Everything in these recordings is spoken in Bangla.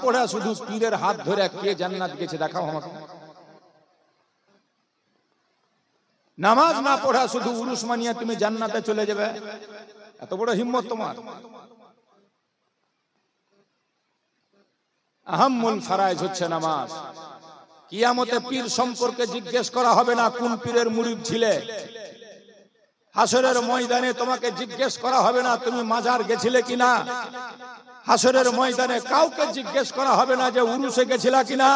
পড়া শুধু পীরের হাত ধরে কে জান্নাত গেছে দেখাও আমাকে। নামাজ না পড়া শুধু উরুস মানিয়া তুমি জান্নাতে চলে যাবে, এত বড় হিম্মত তোমার? আহাম্মুল ফারাইজ হচ্ছে নামাজ। কিয়ামতে পীর সম্পর্কে জিজ্ঞেস করা হবে না কোন পীরের মুরিদ ছিলে। হাসরের ময়দানে তোমাকে জিজ্ঞেস করা হবে না তুমি মাজার গেছিলে কিনা। হাসরের ময়দানে কাউকে জিজ্ঞেস করা হবে না যে উরুসে গেছিলা কিনা।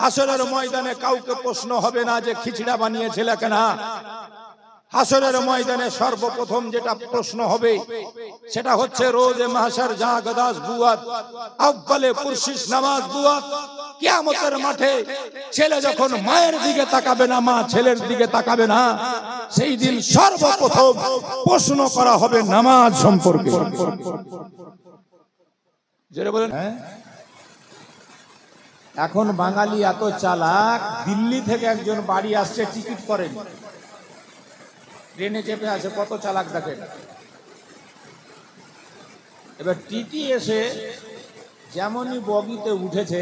হাসরের ময়দানে কাউকে প্রশ্ন হবে না যে খিচড়া বানিয়েছিলে কিনা। হাসরের ময়দানে সর্বপ্রথম যেটা প্রশ্ন হবে সেটা হচ্ছে রোজে মাহশর যা গদাস বুয়াত আউয়ালে পুরশিস নামাজ বুয়াত। কিয়ামতের মাঠে ছেলে যখন মায়ের দিকে তাকাবে না, মা ছেলের দিকে তাকাবে না, সেই দিন সর্বপ্রথম প্রশ্ন করা হবে নামাজ সম্পর্কে। জোরে বলেন। এখন বাঙালি এত চালাক, দিল্লি থেকে একজন বাড়ি আসছে টিকিট করেন, ট্রেনে চেপে আছে, কত চালাক দেখেন। এবার টিটি এসে যেমনই বগিতে উঠেছে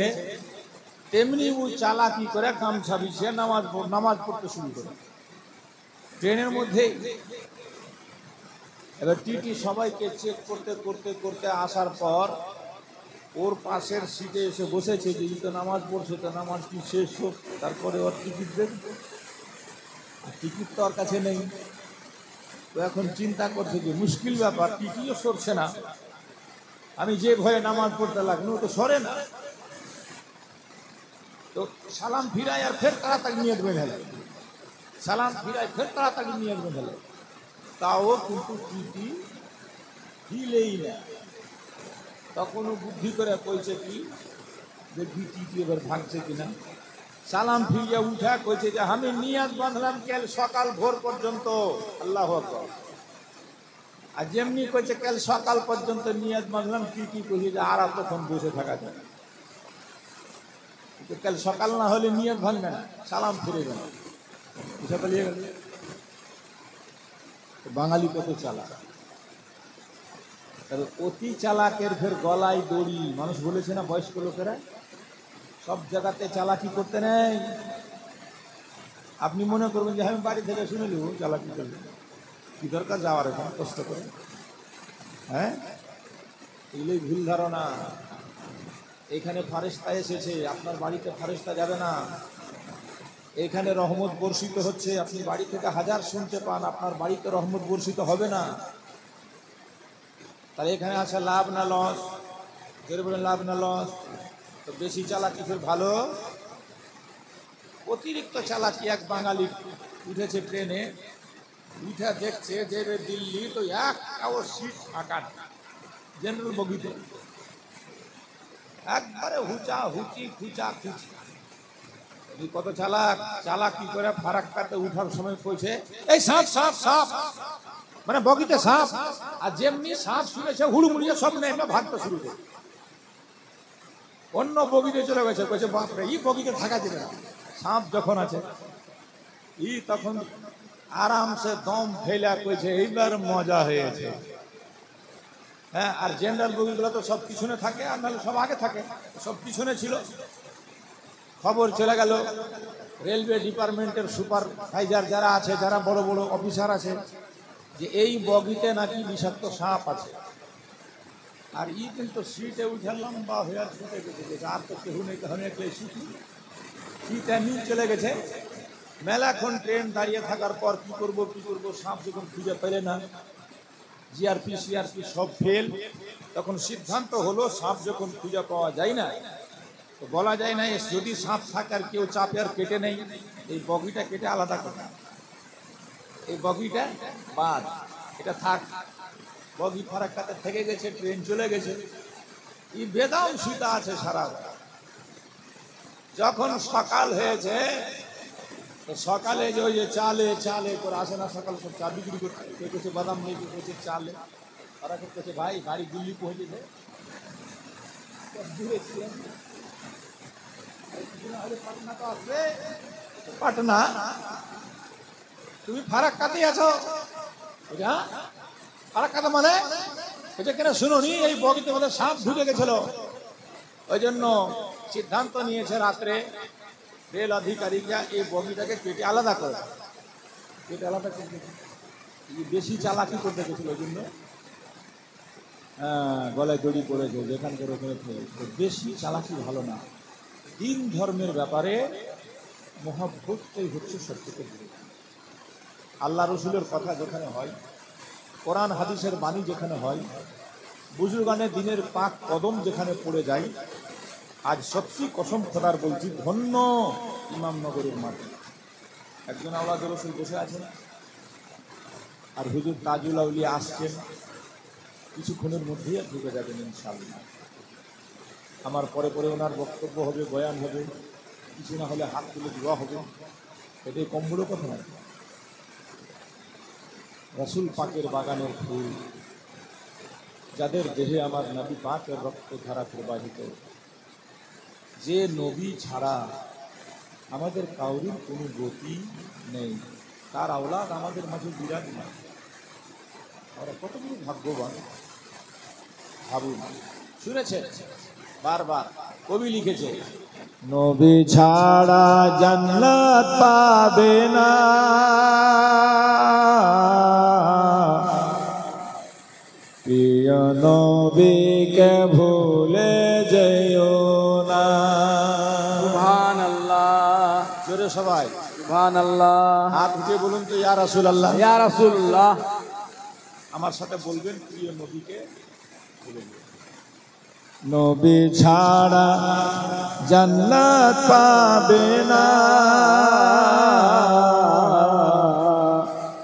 তেমনি ও চালাকি করে গামছা বিছিয়ে নামাজ পড়তে শুরু করে ট্রেনের মধ্যে। এবার টিটি সবাইকে চেক করতে করতে করতে আসার পর ওর পাশের সিটে এসে বসেছে যে তো নামাজ পড়ছে, তো নামাজ কি শেষ হোক তারপরে ওর টিকিট দেবে। টিকিট তো ওর কাছে নেই। তো এখন চিন্তা করছে যে মুশকিল ব্যাপার, টিটিও সরছে না, আমি যে ভয়ে নামাজ পড়তে লাগলো তো সরে না। তো সালাম ফিরাই আর ফের তাড়াতাড়ি নিয়ে বেঁধে গেল, সালাম ফিরাই ফের তাড়াতাড়ি নিয়ে বেঁধে গেল, তাও কিন্তু টিটি হিলেই না। তখন ও বুদ্ধি করে কইছে কি যে টিটি এবার ভাগছে কিনা। সালাম ফিরিয়ে উঠা কইছে যে আমি নিয়াত বাঁধলাম কাল সকাল ভোর পর্যন্ত, আল্লাহু আকবার। আর যেমনি কইছে কাল সকাল পর্যন্ত নিয়াত বাঁধলাম, টিটি কইছে যে আর তখন বসে থাকা যায়, কাল সকাল না হলে নিয়াত ভাঙবে না, সালাম ফিরে গেল, বুঝে পালিয়ে গেল। বাঙালি কত চালাক। অতি চালাকের ফের গলায় দড়ি। মানুষ বলেছে না বয়স্ক লোকেরা সব জায়গাতে চালাকি করতে নেই। আপনি মনে করবেন যে আমি বাড়ি থেকে শুনে নেব চালাকি করবে, কি দরকার যাওয়ার এখানে কষ্ট করে। হ্যাঁ, এগুলোই ভুল ধারণা। এখানে ফারেস্তা এসেছে, আপনার বাড়িতে ফারেস্তা যাবে না। এখানে রহমত বর্ষিত হচ্ছে, আপনি বাড়ি থেকে হাজার শুনতে পান, আপনার বাড়িতে রহমত বর্ষিত হবে না। তাহলে এখানে আছে লাভ না লস? যেটা বলেন লাভ না লস। তো বেশি চালাকি ফের ভালো? অতিরিক্ত চালাকি। এক বাঙালি উঠেছে ট্রেনে, উঠে দেখছে যে দিল্লি, তো একটাও সিট ফাঁকা, জেনারেল বগিতে একবারে হুচা হুচি খুচা খুচি। কত চালাক। চালাকি করে ফারাক্কাতে উঠার সময় কইছে এই সাপ সাপ সাপ, মানে বগিতে সাপ। আর যেমনি সাপ শুনেছে হুড়ুমুড়িয়ে সব নেমে ভাগতে শুরু করে অন্য বগিতে চলে গেছে। কইছে বাপরে, এই বগিতে থাকা যাবে না, সাপ যখন আছে। তখন আরামসে দম ফেলা কইছে এইবার মজা হয়েছে। হ্যাঁ, আর জেনারেল বগিগুলো তো সব পিছনে থাকে, আর নাহলে সব আগে থাকে, সব পিছনে ছিল। খবর চলে গেল রেলওয়ে ডিপার্টমেন্টের সুপারভাইজার যারা আছে, যারা বড় বড় অফিসার আছে, যে এই বগিতে নাকি বিষাক্ত সাপ আছে। আর কিন্তু সিটে উঠে লম্বা হয়ে ছুটে গেছে, আর তো কেউ নেই, অনেকটাই সিটটা নিয়ে চলে গেছে। মেলাক্ষণ ট্রেন দাঁড়িয়ে থাকার পর কি করব, সাপ যখন খুঁজে পেলে না, জিআরপি সিআরপি সব ফেল, তখন সিদ্ধান্ত হলো সাপ যখন খুঁজে পাওয়া যায় না, তো বলা যায় না যদি সাপ থাকে আর কেউ চাপে আর কেটে নেই, এই বগিটা কেটে আলাদা করে, এই বগিটা বাদ, এটা থাক। বগি ফারাক্কাতে থেকে গেছে, ট্রেন চলে গেছে। এই বেদম সীতা আছে সারা। যখন সকাল হয়েছে, তো সকালে যে ওই যে চালে চালে করে আসে না, সকাল সব চা বিক্রি করতে, কেউ কেছে বাদাম নিয়ে, কেউ কেছে চালে। তারা করতেছে ভাই গাড়ি দিল্লি পৌঁছেছে, দূরে ছিলেন পাটনা, তো আসবে পাটনা, তুমি ফারাক্কাতেই আছো। ফারাক্কাতে মানে কেন শুনো নি, এই বগিতে মধ্যে সাপ ঢুকে গেছিল। ওই জন্য সিদ্ধান্ত নিয়েছে রাত্রে রেল আধিকারিকরা এই বগিটাকে কেটে আলাদা করে, কেটে আলাদা করতে বেশি চালাকি করতে গেছিল। ওই জন্য গলায় দড়ি পড়েছে, যেখানকার ওখানে বেশি চালাকি ভালো না। দিন ধর্মের ব্যাপারে মহাব্বতটাই হচ্ছে সবথেকে বড়। আল্লাহ রসুলের কথা যেখানে হয়, কোরআন হাদিসের বাণী যেখানে হয়, বুজুর্গানের দিনের পাক কদম যেখানে পড়ে যায়, আজ সত্যি কসম খোদার বলছি, ধন্য ইমামনগরের মাঠে। একজন আওলাদ রসুল বসে আছেন, আর হুজুর তাজুল আউলিয়া আসছেন, কিছুক্ষণের মধ্যেই ঢুকে যাবেন ইনশাআল্লাহ। আমার পরে পরে ওনার বক্তব্য হবে, বয়ান হবে, কিছু না হলে হাত তুলে দেওয়া হবে। এটাই কম বড় কথা নয়। রাসূল পাকের বাগানের ফুল, যাদের দেহে আমার নবী পাকের রক্ত ধারা প্রবাহিত, যে নবী ছাড়া আমাদের কাউরির কোনো গতি নেই, তার আওলাদ আমাদের মাঝে বিরাজমান। আমরা কতগুলো ভাগ্যবান ভাবুন। শুনেছেন বারবার, কবি লিখেছে, নবী ছাড়া জান্নাত পাবে না, প্রিয় নবীকে ভুলে যেও না। সুবহানাল্লাহ, জোরে সবাই সুবহানাল্লাহ। হাত উঠে বলুন তো, ইয়া রাসূলুল্লাহ, ইয়া রাসূলুল্লাহ। আমার সাথে বলবেন, প্রিয় নবীকে ভুলে যেও না। নবী ছাড়া জান্নাত পাবে না,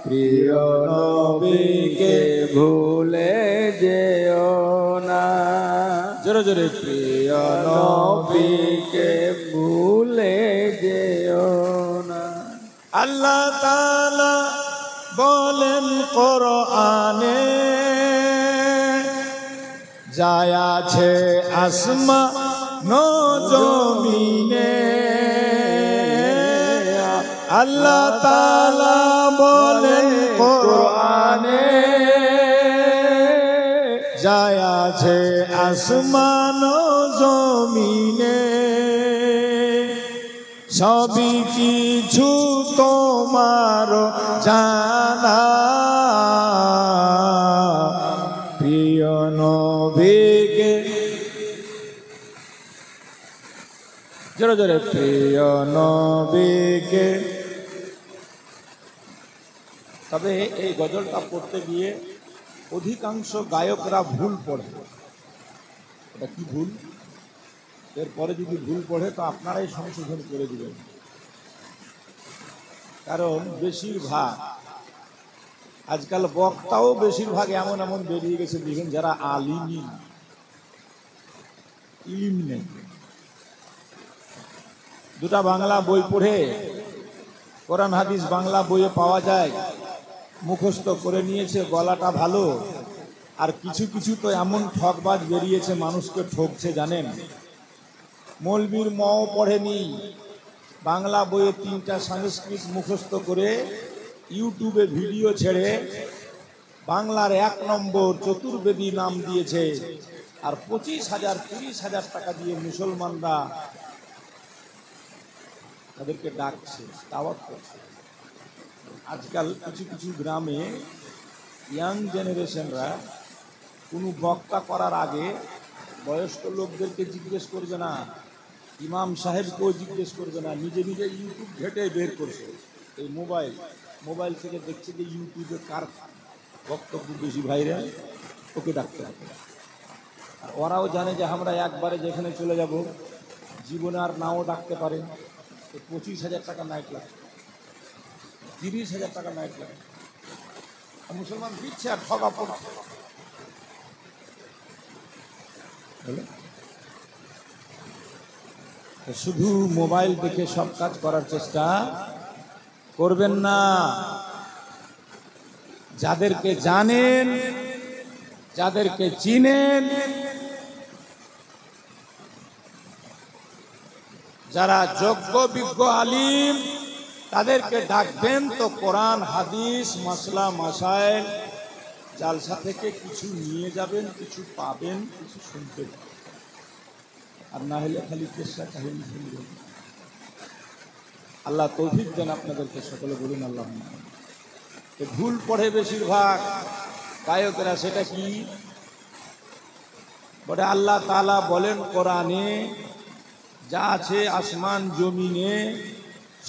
প্রিয় নবীকে ভুলে যেও না। জোরে জোরে, প্রিয় নবীকে ভুলে যেও না। আল্লাহ তাআলা বলেন কোরআনে, যায় আছে আসমান ও জমিনে, আল্লাহ তাআলা বলেন কোরআনে, যায় আছে আসমান ও জমিনে, সবই কিছু তোমার জানা, প্রিয় নবীকে জোরে জোরে, প্রিয় নবীকে। তবে এই গজলটা পড়তে গিয়ে অধিকাংশ গায়করা ভুল পড়ে। এটা কি ভুল? এরপরে যদি ভুল পড়ে তো আপনারাই সংশোধন করে দিবেন। কারণ বেশিরভাগ আজকাল বক্তাও বেশিরভাগ এমন এমন বেরিয়ে গেছে, দেখেন যারা আলিম ইলিম নেই, দুটা বাংলা বই পড়ে, কোরআন হাদিস বাংলা বইয়ে পাওয়া যায়, মুখস্থ করে নিয়েছে, গলাটা ভালো। আর কিছু কিছু তো এমন ঠকবাজ বেরিয়েছে, মানুষকে ঠকছে জানেন। মৌলবীর মও পড়েনি, বাংলা বইয়ে 3টা সংস্কৃত মুখস্থ করে ইউটিউবে ভিডিও ছেড়ে বাংলার 1 নম্বর চতুর্বেদী নাম দিয়েছে। আর 25,000 30,000 টাকা দিয়ে মুসলমানরা তাদেরকে ডাকছে, দাওয়াত করছে। আজকাল কিছু কিছু গ্রামে ইয়াং জেনারেশনরা কোনো বক্তা করার আগে বয়স্ক লোকদেরকে জিজ্ঞেস করবে না, ইমাম সাহেবকেও জিজ্ঞেস করবে না, নিজে নিজে ইউটিউব ঘেটে বের করছে। এই মোবাইল থেকে দেখছে যে ইউটিউবে কার বক্তব্য বেশি ভাইরাল, ওকে ডাকতে হবে। আর ওরাও জানে যে আমরা একবারে যেখানে চলে যাব জীবনে আর নাও ডাকতে পারে। 25,000 টাকা নাইট লাগে, 30,000 টাকা নাইট লাগে, মুসলমান দিচ্ছে আর ঠকা পড়ছে। শুধু মোবাইল দেখে সব কাজ করার চেষ্টা করবেন না। যাদেরকে জানেন, যাদেরকে চিনেন, যারা যোগ্য বিজ্ঞ আলিম, তাদেরকে ডাকবেন তো কোরআন হাদিস মাসলা মাসাইল জালসা থেকে কিছু নিয়ে যাবেন, কিছু পাবেন, কিছু শুনতে পাবেন। আর না হলে খালি চেষ্টা কাহিনী শুনবে। আল্লাহ তৌফিক দেন আপনাদেরকে, সকলে বলুন আল্লাহ। ভুল পড়ে বেশিরভাগ গায়কেরা, সেটা কি বলে? আল্লাহ তাআলা বলেন কোরআনে, যা আছে আসমান জমিনে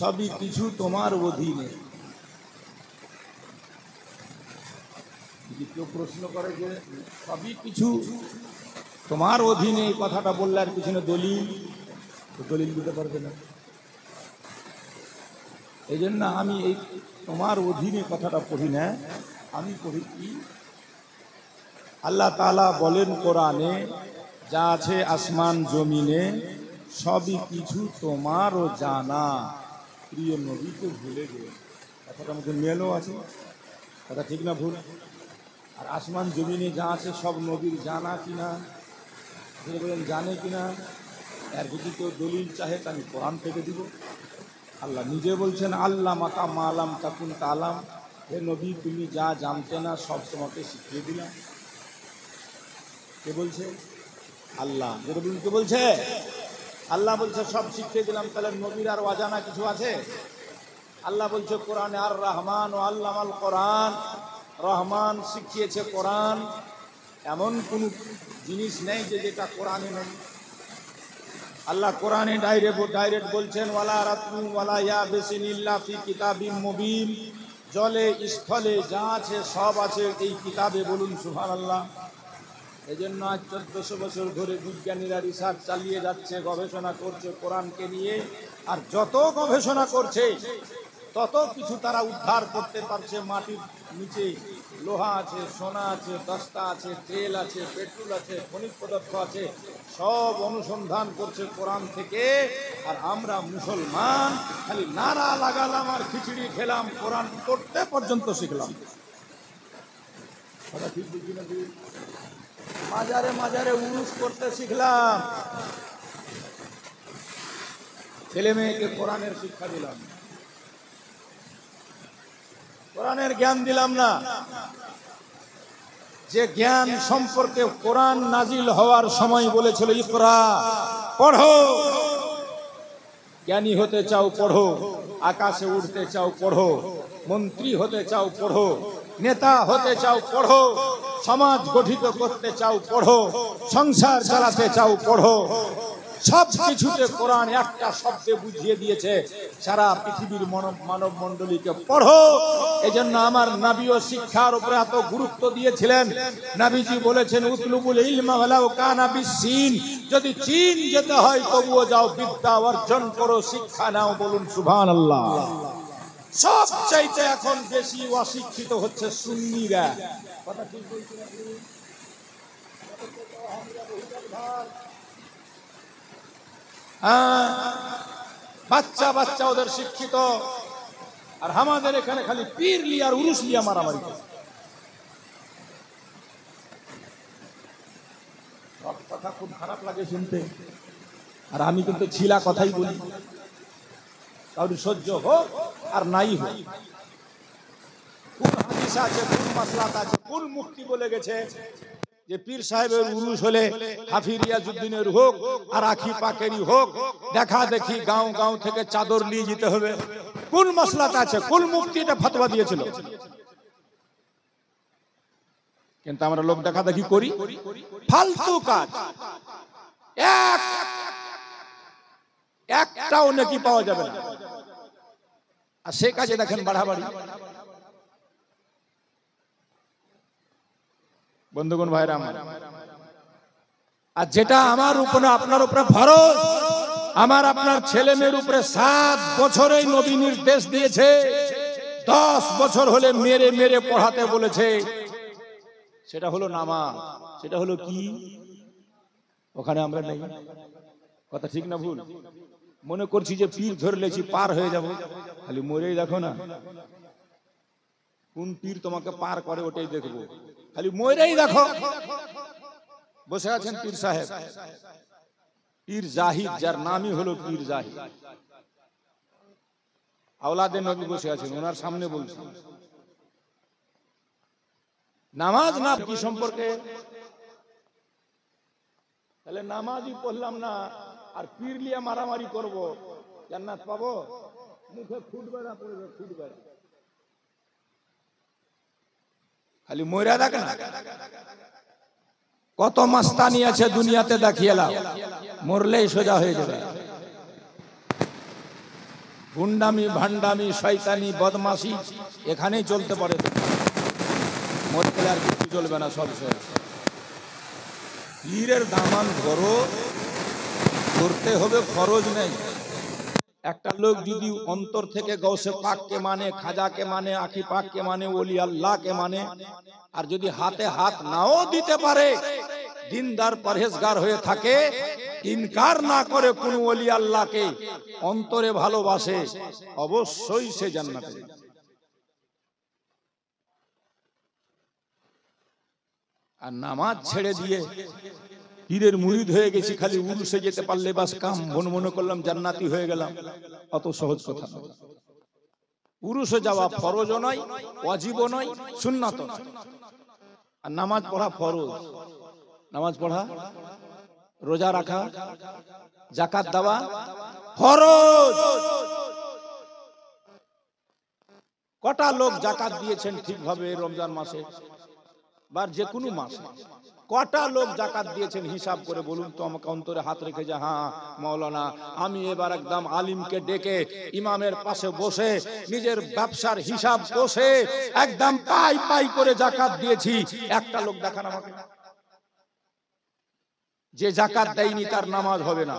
সবই কিছু তোমার অধীনে। যদি কেউ প্রশ্ন করে যে সবই কিছু তোমার অধীনে, এই কথাটা বললে আর পিছনে দলিল, দলিল দিতে পারবে না। এই জন্য আমি এই তোমার অধীনে কথাটা পড়ি না, আমি পড়ি কি আল্লাহ তাআলা বলেন কোরআনে, যা আছে আসমান জমিনে সবই কিছু তোমারও জানা। প্রিয় নবীকে ভুলে গিয়ে কথাটা মধ্যে মেলও আছে, কথা ঠিক না ভুল? আর আসমান জমিনে যা আছে সব নবীর জানা কিনা, বলেন জানে কিনা? এর যদি কেউ দলিল চাহে তা আমি কোরআন থেকে দিব। আল্লাহ নিজে বলছেন, আল্লাহ মাকা মালাম তাকুন তালাম, হে নবী তুমি যা জানতে না সব তোমাকে শিখিয়ে দিলাম। কে বলছে? আল্লাহ। যেটা বলুন, কে বলছে? আল্লাহ বলছে সব শিখিয়ে দিলাম। তাহলে নবীর আর অজানা কিছু আছে? আল্লাহ বলছে কোরআনে, আর রহমান ও আল্লামাল কোরআন, রহমান শিখিয়েছে কোরআন। এমন কোন জিনিস নেই যে যেটা কোরআনে নেই। আল্লাহ কোরআনে ডাইরেক্ট বলছেন, ওয়ালা রাতু ওয়ালা ইয়াবিসিন ইল্লা ফি কিতাবিম মুবিন, জলে স্থলে যা আছে সব আছে এই কিতাবে। বলুন সুবহানাল্লাহ। এই জন্য আজ 1400 বছর ধরে বিজ্ঞানীরা রিসার্চ চালিয়ে যাচ্ছে, গবেষণা করছে কোরআনকে নিয়ে। আর যত গবেষণা করছে তত কিছু তারা উদ্ধার করতে পারছে। মাটির নিচে লোহা আছে, সোনা আছে, দস্তা আছে, তেল আছে, পেট্রোল আছে, খনিজ পদার্থ আছে, সব অনুসন্ধান করছে কোরআন থেকে। আর আমরা মুসলমান খালি নারা লাগালাম আর খিচুড়ি খেলাম, কোরআন পড়তে পর্যন্ত শিখলাম। ঠিক বুঝি না? মাজারে মাজারে উরুস করতে শিখলাম, ছেলে মেয়েকে কোরআনের শিক্ষা দিলাম, কোরআনের জ্ঞান দিলাম না। যে জ্ঞান সম্পর্কে কোরআন নাজিল হওয়ার সময় বলেছিল, ইকরা, পড়ো, জ্ঞানী হতে চাও পড়ো, আকাশে উঠতে চাও পড়ো, মন্ত্রী হতে চাও পড়ো, নেতা হতে চাও পড়ো, সমাজ গঠিত করতে চাও পড়ো, সংসার চালাতে চাও পড়ো। সব কিছুতে কোরআন একটা শব্দে বুঝিয়ে দিয়েছে, সারা পৃথিবীর মানব মণ্ডলীকে পড়ো। এই জন্য আমার নবীও শিক্ষার উপরে এত গুরুত্ব দিয়েছিলেন। নবীজি বলেছেন, উতলুবুল ইলমা ওয়ালাউ কানা বিসসিন, যদি চীন যেতে হয় তবুও যাও, বিদ্যা অর্জন করো, শিক্ষা নাও। বলুন সুবহানাল্লাহ। সবচাইতে এখন বেশি অশিক্ষিত হচ্ছে সুন্নিরা। কথা ঠিক বলছি না? বাচ্চা বাচ্চা ওদের শিক্ষিত, আর আমাদের এখানে খালি পীর লিয়া আর উরুস লিয়া মারামারি। সব কথা খুব খারাপ লাগে শুনতে, আর আমি কিন্তু ছিলা কথাই বলি। কারণ সহ্য হোক আর নাই হোক, কোন হাদিস আছে, কোন মাসলাত আছে, কোন মুফতি বলে গেছে যে পীর সাহেবের উরুস হলে হাফি রিয়াজউদ্দিনের হোক আর আখি পাকেরই হোক, দেখা দেখি গাঁও গাঁও থেকে চাদর নিয়ে যেতে হবে? কোন মাসলাত আছে? কোন মুফতি এটা ফতোয়া দিয়েছিল? কিন্তু আমরা লোক দেখা দেখি করি, ফালতু কাজ। একটাও নাকি পাওয়া যাবে না, আর সে কাজে দেখেন বাড়াবাড়ি। বন্ধুগণ, ভাইরা আমার, আর যেটা আমার উপরে আপনার উপরে ফরজ, আমার আপনার ছেলে মেয়ের উপরে 7 বছরেই নবী নির্দেশ দিয়েছে, 10 বছর হলে মেরে মেরে পড়াতে বলেছে। সেটা হলো নামাজ। সেটা হলো কি? ওখানে আমরা নেই। কথা ঠিক না ভুল? মনে করছি যে পীর ধরলেছি পার হয়ে যাব, খালি মরেই দেখো না। কোন পীর তোমাকে পার করে ওটাই দেখবো, খালি মরেই দেখো। বসে আছেন পীর সাহেব, পীর জাহিদ, যার নামই হলো পীর জাহিদ, আওলাদে নবী বসে আছেন, ওনার সামনে বলছি নামাজ না কি সম্পর্কে? তাহলে নামাজই পড়লাম না আর পীর লিয়ে মারামারি করব, জান্নাত পাবো? মুখে ফুটবে না, পড়বে ফুটবে না, খালি মইরা দেখ না। কত মাস্তানি আছে দুনিয়াতে, দেখিয়ে লাও, মরলেই সোজা হয়ে যাবে। গুন্ডামি, ভান্ডামি, শয়তানি, বদমাশি এখানেই চলতে পারে, মরলে আর কিছু চলবে না, সব শেষ। পীরের দামান ধরো, করতে হবে, খরচ নেই। একটা লোক যদি অন্তর থেকে গৌসে পাককে মানে, খাজাকে মানে, আখি পাককে মানে, ওলি আল্লাহকে মানে, আর যদি হাতে হাত নাও দিতে পারে, দিনদার পরহেজগার হয়ে থাকে, ইনকার না করে কোন ওলি আল্লাহকে, অন্তরে ভালোবাসে, অবশ্যই সে জান্নাতে। আর নামাজ ছেড়ে দিয়ে পীরের মুরিদ হয়ে গেছি, খালি উরুসে যেতে পারলে বাস কাম, মনে করলাম জান্নাতি হয়ে গেলাম, অত সহজ কথা নয়। উরুসে যাওয়া ফরজও নয়, ওয়াজিবও নয়, সুন্নাত নয়। আর নামাজ পড়া ফরজ, নামাজ পড়া, রোজা রাখা, যাকাত দেওয়া ফরজ। কটা লোক যাকাত দিয়েছেন ঠিকভাবে রমজান মাসে বা যে কোনো মাসে? কটা লোক যাকাত দিয়েছেন হিসাব করে বলুন তো আমাকে, অন্তরে হাত রেখে, যে হ্যাঁ মাওলানা আমি এবার একদম আলিমকে ডেকে ইমামের পাশে বসে নিজের ব্যবসার হিসাব বসে একদম পাই পাই করে যাকাত দিয়েছি। একটা লোক দেখান আমাকে। যে যাকাত দেয়নি তার নামাজ হবে না,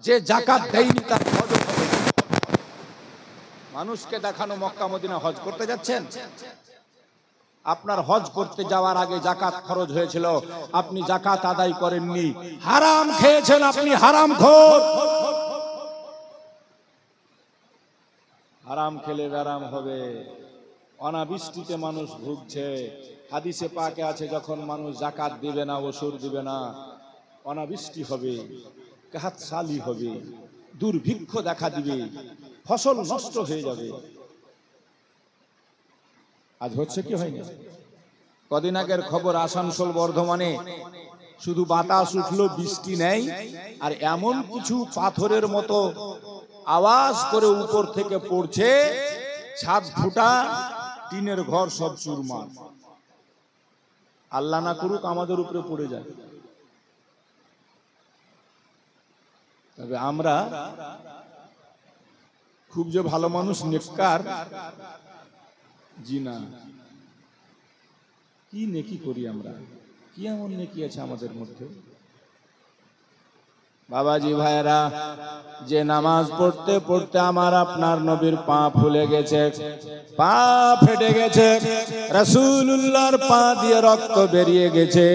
যে যাকাত দেয়নি তার হজ হবে না। মানুষকে দেখানো মক্কা মদিনা হজ করতে যাচ্ছেন, আপনার হজ করতে যাওয়ার আগে যাকাত খরচ হয়েছিল, আপনি যাকাত আদায় করেননি, হারাম খেয়েছেন, আপনি হারামখোর। হারাম খেলে ব্যারাম হবে। অনাবৃষ্টিতে মানুষ ভুগছে, হাদিসে পাকে আছে যখন মানুষ যাকাত দিবে না, ওসুর দিবে না, অনাবৃষ্টি হবে, কাহাত সালি হবে, দুর্ভিক্ষ দেখা দিবে, ফসল নষ্ট হয়ে যাবে। আজ হচ্ছে কি হয়নি? কদিন আগের খবর, আসানসোল বর্ধমানে শুধু বাতাস উঠলো, বৃষ্টি নেই, আর এমন কিছু পাথরের মতো আওয়াজ করে উপর থেকে পড়ছে, ছাদ ফুটা, টিনের ঘর সব চুরমার। আল্লাহ না করুক আমাদের উপরে পড়ে যায়। তবে আমরা খুব যে ভালো মানুষ, নেককার, জি না। কি নেকি করি আমরা, কি এমন নেকি আছে আমাদের মধ্যে? বাবাজি ভাইরা, যে নামাজ পড়তে পড়তে আমার আপনার নবীর পা ফুলে গেছে, পা ফেটে গেছে, রাসূলুল্লাহর পা দিয়ে রক্ত বেরিয়ে গেছে,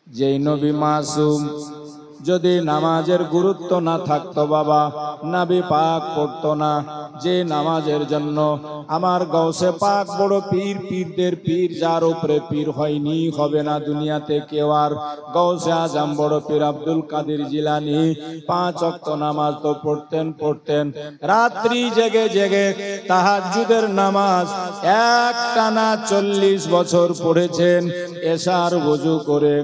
যেই নবী মাসুম, যদি নামাজের গুরুত্ব না থাকতো বাবা, নবী পাক পড়তো না। যে নামাজের জন্য আমার গৌসে পাক বড় পীর, পীরদের পীর, যার উপরে পীর হয়নি, হবে না দুনিয়াতে কেউ আর, গৌসে আজম বড় পীর আব্দুল কাদের জিলানী 5 ওয়াক্ত নামাজ তো পড়তেন, রাত্রি জেগে জেগে তাহাজ্জুদের নামাজ একটানা 40 বছর পড়েছেন। এশার ওযু করে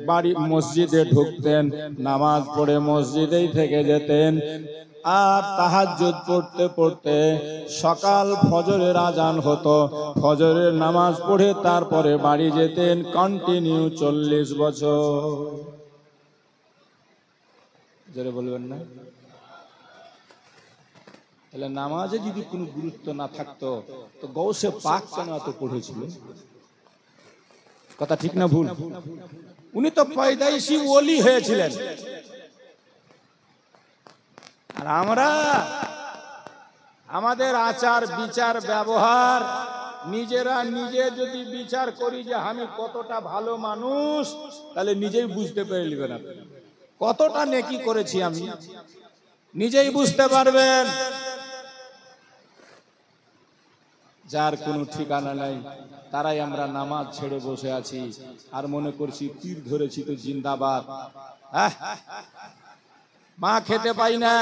বাড়ি মসজিদে ঢুকতেন, নামাজ পড়ে মসজিদেই থেকে যেতেন, আর তাহাজ্জুদ পড়তে পড়তে সকাল ফজরের আজান হতো, ফজরের নামাজ পড়ে তারপরে বাড়ি যেতেন, কন্টিনিউ 40 বছর। জোরে বলবেন না? তাহলে নামাজে যদি কোনো গুরুত্ব না থাকতো তো গৌসে পাক কেন এত পড়েছিল? কথা ঠিক না ভুল? উনি তো পয়দাইশি ওলি হয়েছিলেন, আর আমরা আমাদের আচার বিচার ব্যবহার নিজেরা নিজে যদি বিচার করি যে আমি কতটা ভালো মানুষ, তাহলে নিজেই বুঝতে পেরে নেবেন আপনি কতটা নেকি করেছি, আমি নিজেই বুঝতে পারবেন। যার কোনো ঠিকানা নাই, তারাই আমরা নামাজ ছেড়ে বসে আছি আর মনে করছি তীর ধরেছি তো জিন্দাবাদ। মা খেতে পাই না,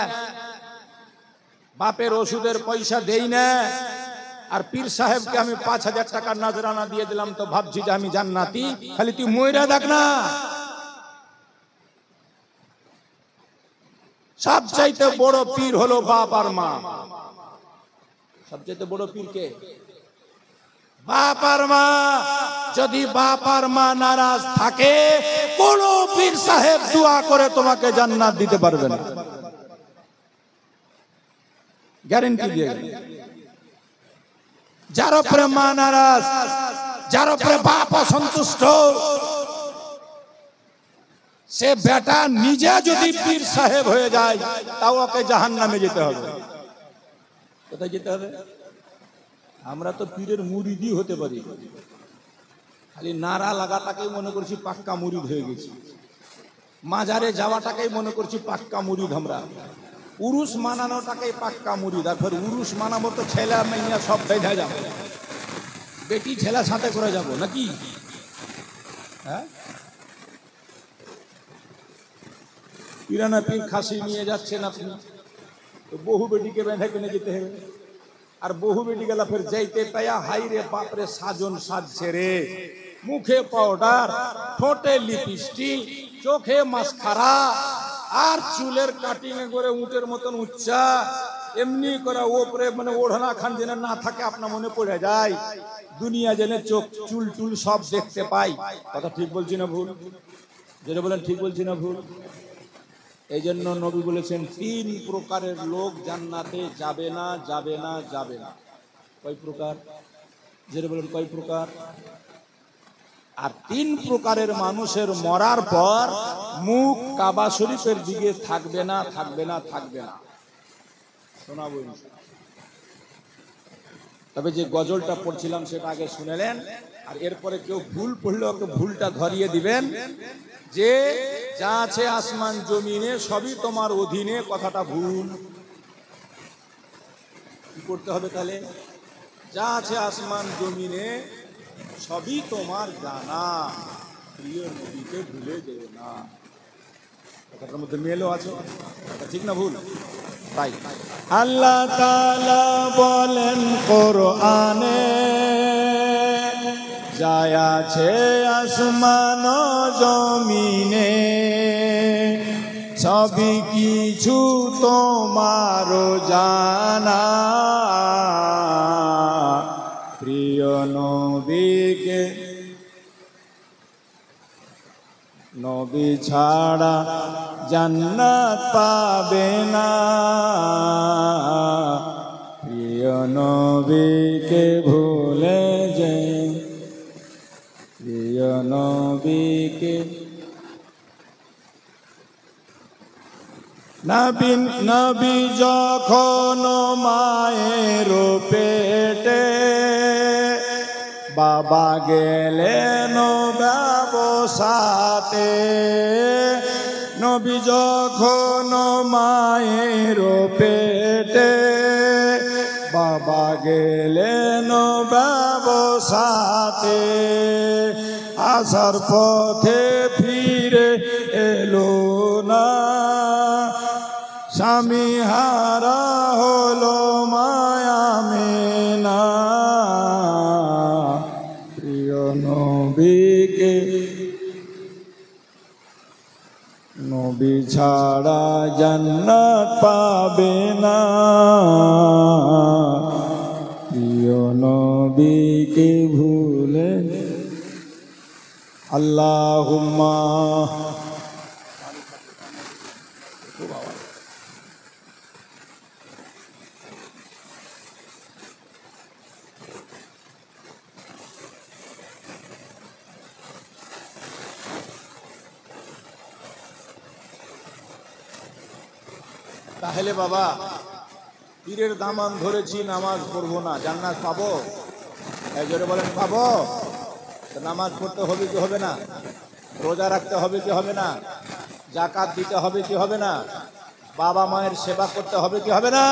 বাপের ওষুধের পয়সা দেই না, আর পীর সাহেবকে আমি 5000 টাকা নজরানা দিয়ে দিলাম, তো ভাবছি যে আমি জান্নাতি। খালি তুই মইরা দেখ না। সবচাইতে বড় পীর হলো বাপ আর মা। সবচাইতে বড় পীর কে? বাপ আর মা। যদি বাপ আর মা নারাজ থাকে, কোন পীর সাহেব দোয়া করে তোমাকে জান্নাত দিতে পারবে না, গ্যারান্টি দিয়ে। যার উপরে মা নারাজ, যার উপরে বাপ অসন্তুষ্ট, সে বেটা নিজে যদি পীর সাহেব হয়ে যায়, তাও ওকে জাহান্নামে যেতে হবে। কোথায় যেতে হবে? আমরা তো পীরের মুরিদি হতে পারি, খালি নারা লাগাটাকেই মনে করছি পাক্কা মুরিদ হয়ে গেছি, মাজারে যাওয়াটাকেই মনে করছি পাক্কা মুরিদ। আমরা উরুস মানানোটাকেই পাক্কা মুরিদ। আর ফের উরুস মানাবো তো ছেলে মেয়ে সব বেঁধে যাবো, বেটি ছেলে সাথে করে যাব নাকি? হ্যাঁ, পিরানা পীর খাসি নিয়ে যাচ্ছেন আপনি, তো বহু বেটিকে বেঁধে কিনে যেতে হবে। আর বহু বেটি গেলা ফের যাইতে পায়া, হাই রে বাপরে সাজন সাজছে রে, মুখে পাউডার, ঠোঁটে লিপস্টিক, চোখে মাস্কারা, আর চুলের কাটিং এ করে উটের মতন উচ্চা, এমনি করে ওপরে মানে ওড়না খান যেন না থাকে, আপনার মনে পড়ে যায় দুনিয়া যেন চোখ চুল টুল সব দেখতে পাই। কথা ঠিক বলছি না ভুল? যেটা বলেন ঠিক বলছি না ভুল? এই জন্য নবী বলেছেন 3 প্রকারের লোক জান্নাতে যাবে না, যাবে না, যাবে না। কয় প্রকার? যেটা বলেন কয় প্রকার? আর 3 প্রকারের মানুষের মরার পর মুখ কাবা শরীফের দিকে থাকবে না, থাকবে না, থাকবে না। শোনাবো। তবে যে গজলটা পড়ছিলাম সেটা আগে শুনেলেন, আর এরপরে কেউ ভুল পড়লে ওকে ভুলটা ধরিয়ে দিবেন যে যা আছে আসমান জমিনে সবই তোমার অধীনে, কথাটা ভুল। কি করতে হবে তাহলে? যা আছে আসমান জমিনে সবই তোমার জানা, প্রিয় নবীকে ভুলে যেও না। কথাটার মধ্যে মেলও আছে, ঠিক না ভুল? তাই আল্লাহ তাআলা বলেন কোরআনে, যায় আছে আসমান জমিনে সবই কিছু তোমার জানা, প্রিয় নবীকে নবী ছাড়া জান্নাত পাবে না, প্রিয় নবীকে ভুলে যে, প্রিয় নবীকে। নবী যখন মায়ের পেটে, বাবা গেলেন ব্যবসাতে। নবী যখন মায়ের পেটে, বাবা গেলেন ব্যবসাতে। আসার পথে ফিরে এলো না, স্বামী হারা হলো মায়া মেনা, প্রিয় নবীকে নবী ছাড়া জান্নাত পাবে না, প্রিয় নবীকে ভুলে। আল্লাহুম্মা তাহলে বাবা পীরের দামান ধরেছি, নামাজ পড়বো না, জান্নাত পাবো? এই জোরে বলেন পাবো? নামাজ পড়তে হবে কি হবে না? রোজা রাখতে হবে কি হবে না? যাকাত দিতে হবে কি হবে না? বাবা মায়ের সেবা করতে হবে কি হবে না?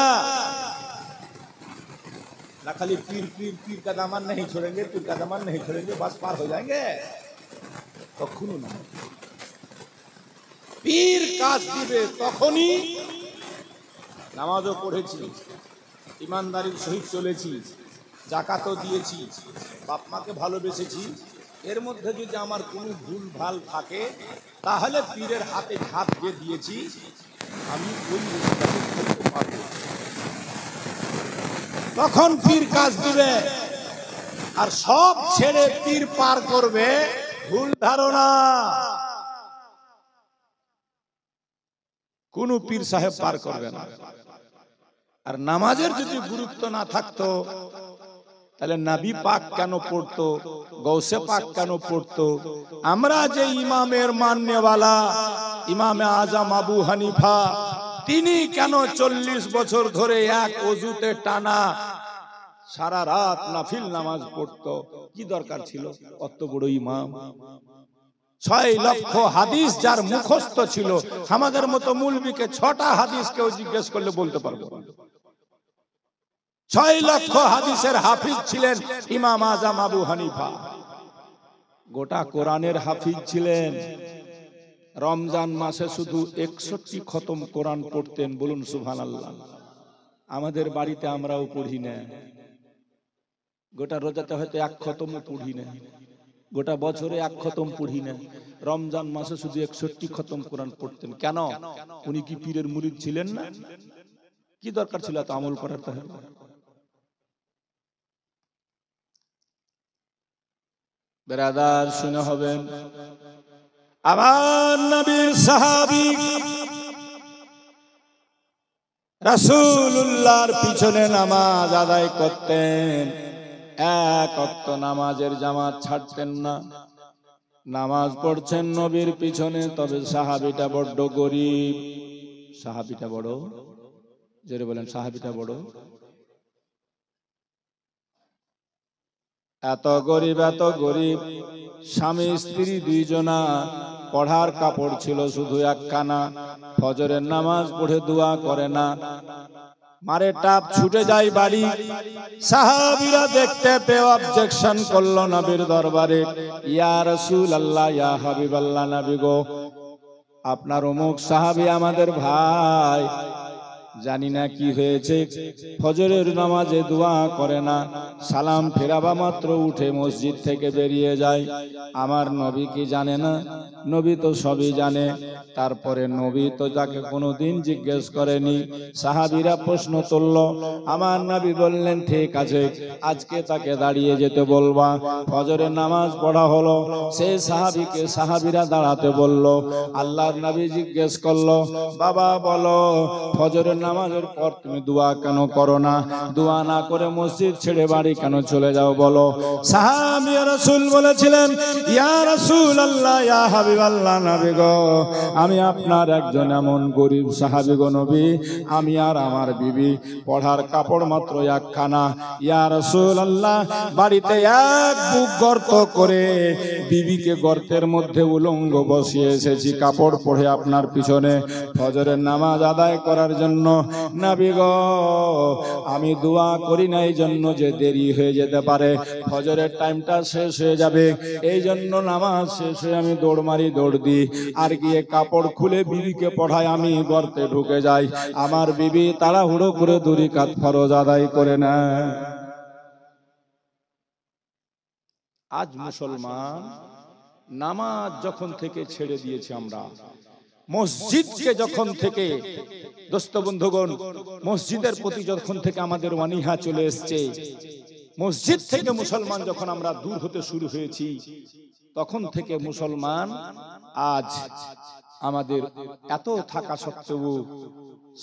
ना खाली पीर पीर पीर का दामन नहीं छोड़ेंगे, पीर का दामन नहीं छोड़ेंगे, बस पार हो जाएंगे कखनो ना। पीर काज दिबे तखनी नामाजो पढ़ेছি, ईमानदारिर सहित चलेছি, जाकातो दिएছি, बाप माके भालोबेसेছি, এর মধ্যে যদি আমার কোনো ভুল ভাল থাকে তাহলে পীরের হাতে হাত দিয়ে দিয়েছি, আমি ওই রোগটাকে ফেলতে পারবো। তখন পীর কাজ দিবে, আর সব ছেড়ে পীর পার করবে, ভুল ধারণা। কোন পীর সাহেব পার করবে না। আর নামাজের যদি গুরুত্ব না থাকতো, তাহলে নবী পাক কেন পড়তো, গৌসে পাক কেন পড়তো? আমরা যে ইমামের মাননেওয়ালা ইমামে আজম আবু হানিফা, তিনি কেন 40 বছর ধরে এক ওযুতে টানা সারা রাত নাফিল নামাজ পড়তো? কি দরকার ছিল? অত বড় ইমাম, 6 লক্ষ হাদিস যার মুখস্থ ছিল। আমাদের মতো মুলবিকে 6টা হাদিস কেউ জিজ্ঞেস করলে বলতে পারবো না। 6 লক্ষ হাদিসের হাফিজ ছিলেন ইমাম আজম আবু হানিফা। গোটা কোরআনের হাফিজ ছিলেন। রমজান মাসে শুধু 61 খতম কোরআন পড়তেন। বলুন সুবহানাল্লাহ। আমাদের বাড়িতে আমরাও পড়ি না। গোটা রোজাতে হয়তো 1 খতমও পড়ি না, গোটা বছরে 1 খতম পড়ি না। রমজান মাসে শুধু 61 খতম কোরআন পড়তেন। কেন? উনি কি পীরের মুরিদ ছিলেন না? কি দরকার ছিল এত আমল করার? তাহলে বেরাদার শুনে হবেন, আমার নবীর সাহাবী রাসূলুল্লাহর পিছনে নামাজ আদায় করতেন। 1 ওয়াক্ত নামাজের জামাত ছাড়তেন না। নামাজ পড়ছেন নবীর পিছনে, তবে সাহাবীটা বড় গরীব। সাহাবীটা বড়, জোরে বলেন, সাহাবীটা বড়। এত গরিব, এত গরিব। স্বামী স্ত্রী 2 জনা, পড়ার কাপড় ছিল শুধু 1 খানা। ফজরের নামাজ পড়ে দোয়া করে না, মারে টাপ ছুটে যায় বাড়ি। সাহাবীরা দেখতে পেয়ে অবজেকশন করলো নবীর দরবারে, ইয়া রাসূলুল্লাহ, ইয়া হাবিবাল্লাহ, নবী গো, আপনার অমুক সাহাবী আমাদের ভাই, জানি না কি হয়েছে, ফজরের নামাজে দোয়া করে না, সালাম ফেরাবা মাত্র উঠে মসজিদ থেকে বেরিয়ে যায়। আমার নবী কি জানে না? নবী তো সবই জানে। তারপরে নবী তো যাকে কোনোদিন জিজ্ঞেস করেনি। সাহাবীরা প্রশ্ন তুলল, আমার নবী বললেন, ঠিক আছে, আজকে তাকে দাঁড়িয়ে যেতে বলবা। ফজরের নামাজ পড়া হলো, সেই সাহাবীকে সাহাবীরা দাঁড়াতে বলল। আল্লাহর নবী জিজ্ঞেস করলো, বাবা বলো, ফজরের নামাজের পর তুমি দোয়া কেন করো না? দোয়া না করে মসজিদ ছেড়ে বাড়ি কেন চলে যাও বলো? সাহাবী রাসূল বলেছিলেন, ইয়া রাসূলুল্লাহ, ইয়া হাবিবাল্লাহ, নবী গো, আমি আপনার একজন এমন গরিব সাহাবী গো নবী, আমি আর আমার বিবি পড়ার কাপড় মাত্র 1 খানা। ইয়া রাসূলুল্লাহ, বাড়িতে 1 বুক গর্ত করে বিবিকে গর্তের মধ্যে উলঙ্গ বসিয়ে এসেছি কাপড় পরে আপনার পিছনে ফজরের নামাজ আদায় করার জন্য। নবী গো, আমি দোয়া করি না এই জন্য যে দেরি হয়ে যেতে পারে, ফজরের টাইমটা শেষ হয়ে যাবে, এই জন্য নামাজ শেষ হয়ে আমি দৌড় মারি, দৌড় দিই, আর গিয়ে কাপড় খুলে বিবিকে পড়াই, আমি গর্তে ঢুকে যাই। আমার বিবি তাড়াহুড়ো করে 2 রাকাত ফরজ আদায় করে না। আজ মুসলমান নামাজ যখন থেকে ছেড়ে দিয়েছি আমরা, মসজিদকে যখন থেকে, দোস্ত বন্ধুগণ, মসজিদের প্রতি যখন থেকে আমাদের অনীহা চলে এসছে, মসজিদ থেকে মুসলমান যখন আমরা দূর হতে শুরু হয়েছি, তখন থেকে মুসলমান আজ আমাদের এত থাকা সত্ত্বেও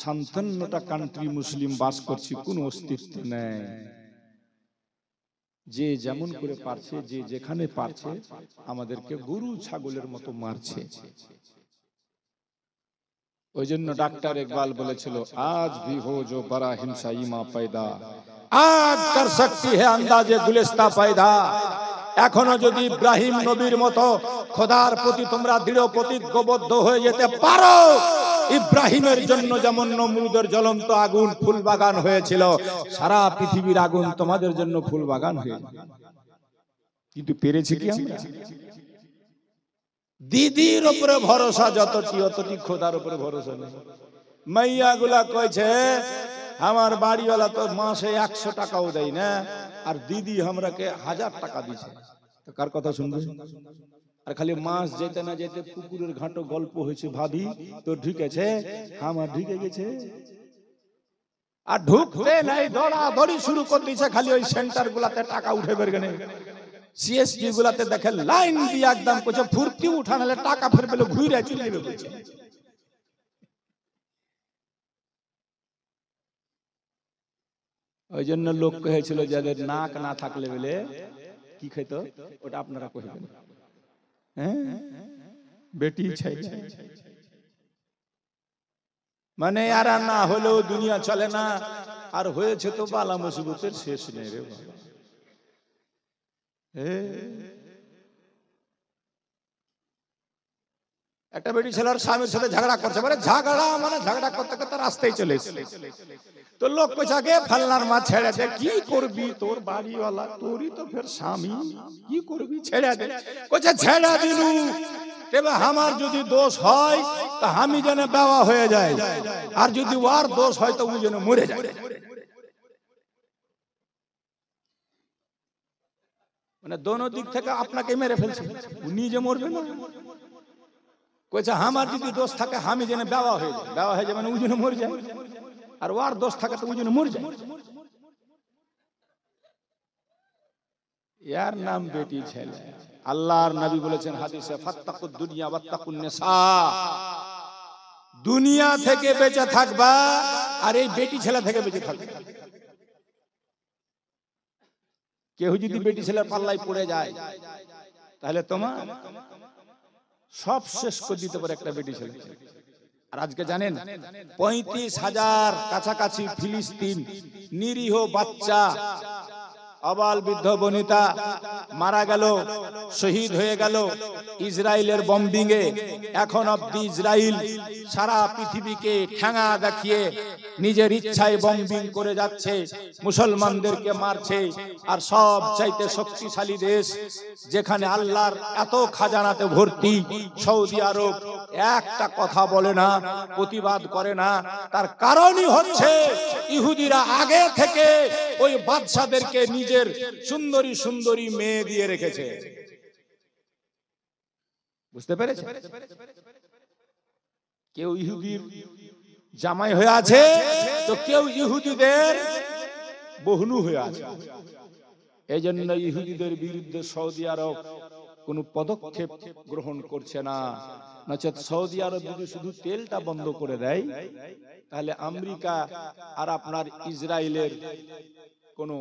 57টা কান্ট্রি মুসলিম বাস করছি, কোনো অস্তিত্ব নেই। যে যেমন করে পারছে, যে যেখানে পারছে, আমাদেরকে গরু ছাগলের মতো মারছে। ওই জন্য ডাক্তার ইকবাল বলেছিল, আজ ভি হো জো বড়া হিংসা ইমা পয়দা, আজ কর সকতি হে আন্দাজে গুলিস্তা পয়দা। এখনো যদি ইব্রাহিম নবীর মতো খোদার প্রতি তোমরা দৃঢ় প্রতিজ্ঞবদ্ধ হয়ে যেতে পারো, ইব্রাহিমের জন্য যেমন নমরুদের জ্বলন্ত আগুন ফুল বাগান হয়েছিল, সারা পৃথিবীর আগুন তোমাদের জন্য ফুল বাগান হয়ে যাবে। কিন্তু পেরেছি কি আমরা? দিদির উপরে ভরসা যতটি, অতটি খোদার উপরে ভরসা নেই। মাইয়া গুলা কইছে, আমার বাড়িওয়ালা তো মাসে 100 টাকাও দেয় না, আর দিদি আমরাকে 1000 টাকা দিছে। তো কার কথা শুনবে? আর খালি মাছ যেতে না যেতে পুকুরের ঘাটও গল্প হয়েছে, ভাবি তো ঢুকেছে, আমার ঢুকে গেছে। আর ঢুকতে নাই, দৌড়াদৌড়ি শুরু করে দিয়েছে, খালি ওই সেন্টার গুলাতে টাকা উঠে বেরগেনে, সিএসজি গুলাতে দেখে লাইন দিয়ে একদম করছে ফুর্তি উঠানালে টাকা ফের পেলে ঘুরে চলে যাবে বলছে। ওই জন্য লোক কহেছিল যাদের নাক না থাকলে বলে কি খেত, ওটা আপনারা কহিবেন। হ্যাঁ, বেটি ছাই মানে আর না হলেও দুনিয়া চলে না, আর হয়েছে তো বালা মুসিবতের শেষ নেই রে বাবা। একটা বেটি ছেলের স্বামীর সাথে ঝগড়া করছে, মানে ঝগড়া করতে করতে রাস্তায় চলে এসেছে। তো লোক কইছে আগে ফালনার মা ছেড়ে দে, কি করবি, তোর বাড়িওয়ালা, তোরই তো ফের স্বামী, কি করবি, ছেড়ে দে। কইছে ছেড়ে দিলু, তবে আমার যদি দোষ হয় তা আমি যেন বেওয়া হয়ে যায়, আর যদি ওর দোষ হয় তো ও যেন মরে যায়। মানে দোনো দিক থেকে আপনাকে মেরে ফেলছে, ও নিজে মরবে না। কইছে আমার যদি দোষ থাকে আমি যেন বেওয়া হয়ে যায়, বেওয়া হয়ে যায় মানে ও যেন মরে যায়, আর ওর দোষ থাকে তো ও যেন মরে যায়। यार नाम बेटी ছেলে। আল্লাহর নবী বলেছেন হাদিসে, ফাত্তাকুদ দুনিয়া ওয়াত্তাকুন নিসা, দুনিয়া থেকে বেঁচে থাকবা আর এই বেটি ছেলে থেকে বেঁচে থাকবা। কেউ যদি বেটি ছেলের পাল্লায় পড়ে যায় তাহলে তোমার সব শেষ করে দিতে পারে একটা বেটি ছেলে। আর আজকে জানেন 35,000 কাছাকাছি ফিলিস্তিন নিরীহ বাচ্চা, আবাল বৃদ্ধ বনিতা মারা গেল, শহীদ হয়ে গেল ইসরায়েলের বম্বিং এ। এখন অব্দি ইসরায়েল সারা পৃথিবীকে ঠ্যাঙা দেখিয়ে নিজের ইচ্ছায় বম্বিং করে যাচ্ছে, মুসলমানদেরকে মারছে। আর সব চাইতে শক্তিশালী দেশ, যেখানে আল্লাহর এত খাজানাতে ভর্তি, সৌদি আরব একটা কথা বলে না, প্রতিবাদ করে না। তার কারণই হচ্ছে ইহুদিরা আগে থেকে ওই বাদশাদেরকে নিজের সুন্দরী সুন্দরী মেয়ে দিয়ে রেখেছে। বুঝতে পেরেছে? কেউ ইহুদির জামাই হয়ে আছে তো কেউ ইহুদিদের বহনু হয়ে আছে। এই জন্য ইহুদিদের বিরুদ্ধে সৌদি আরব কোনো পদক্ষেপ গ্রহণ করছে না। নচেত সৌদি আরব যদি শুধু তেলটা বন্ধ করে দেয় তাহলে আমেরিকা আর আপনার ইসরায়েলের কোনো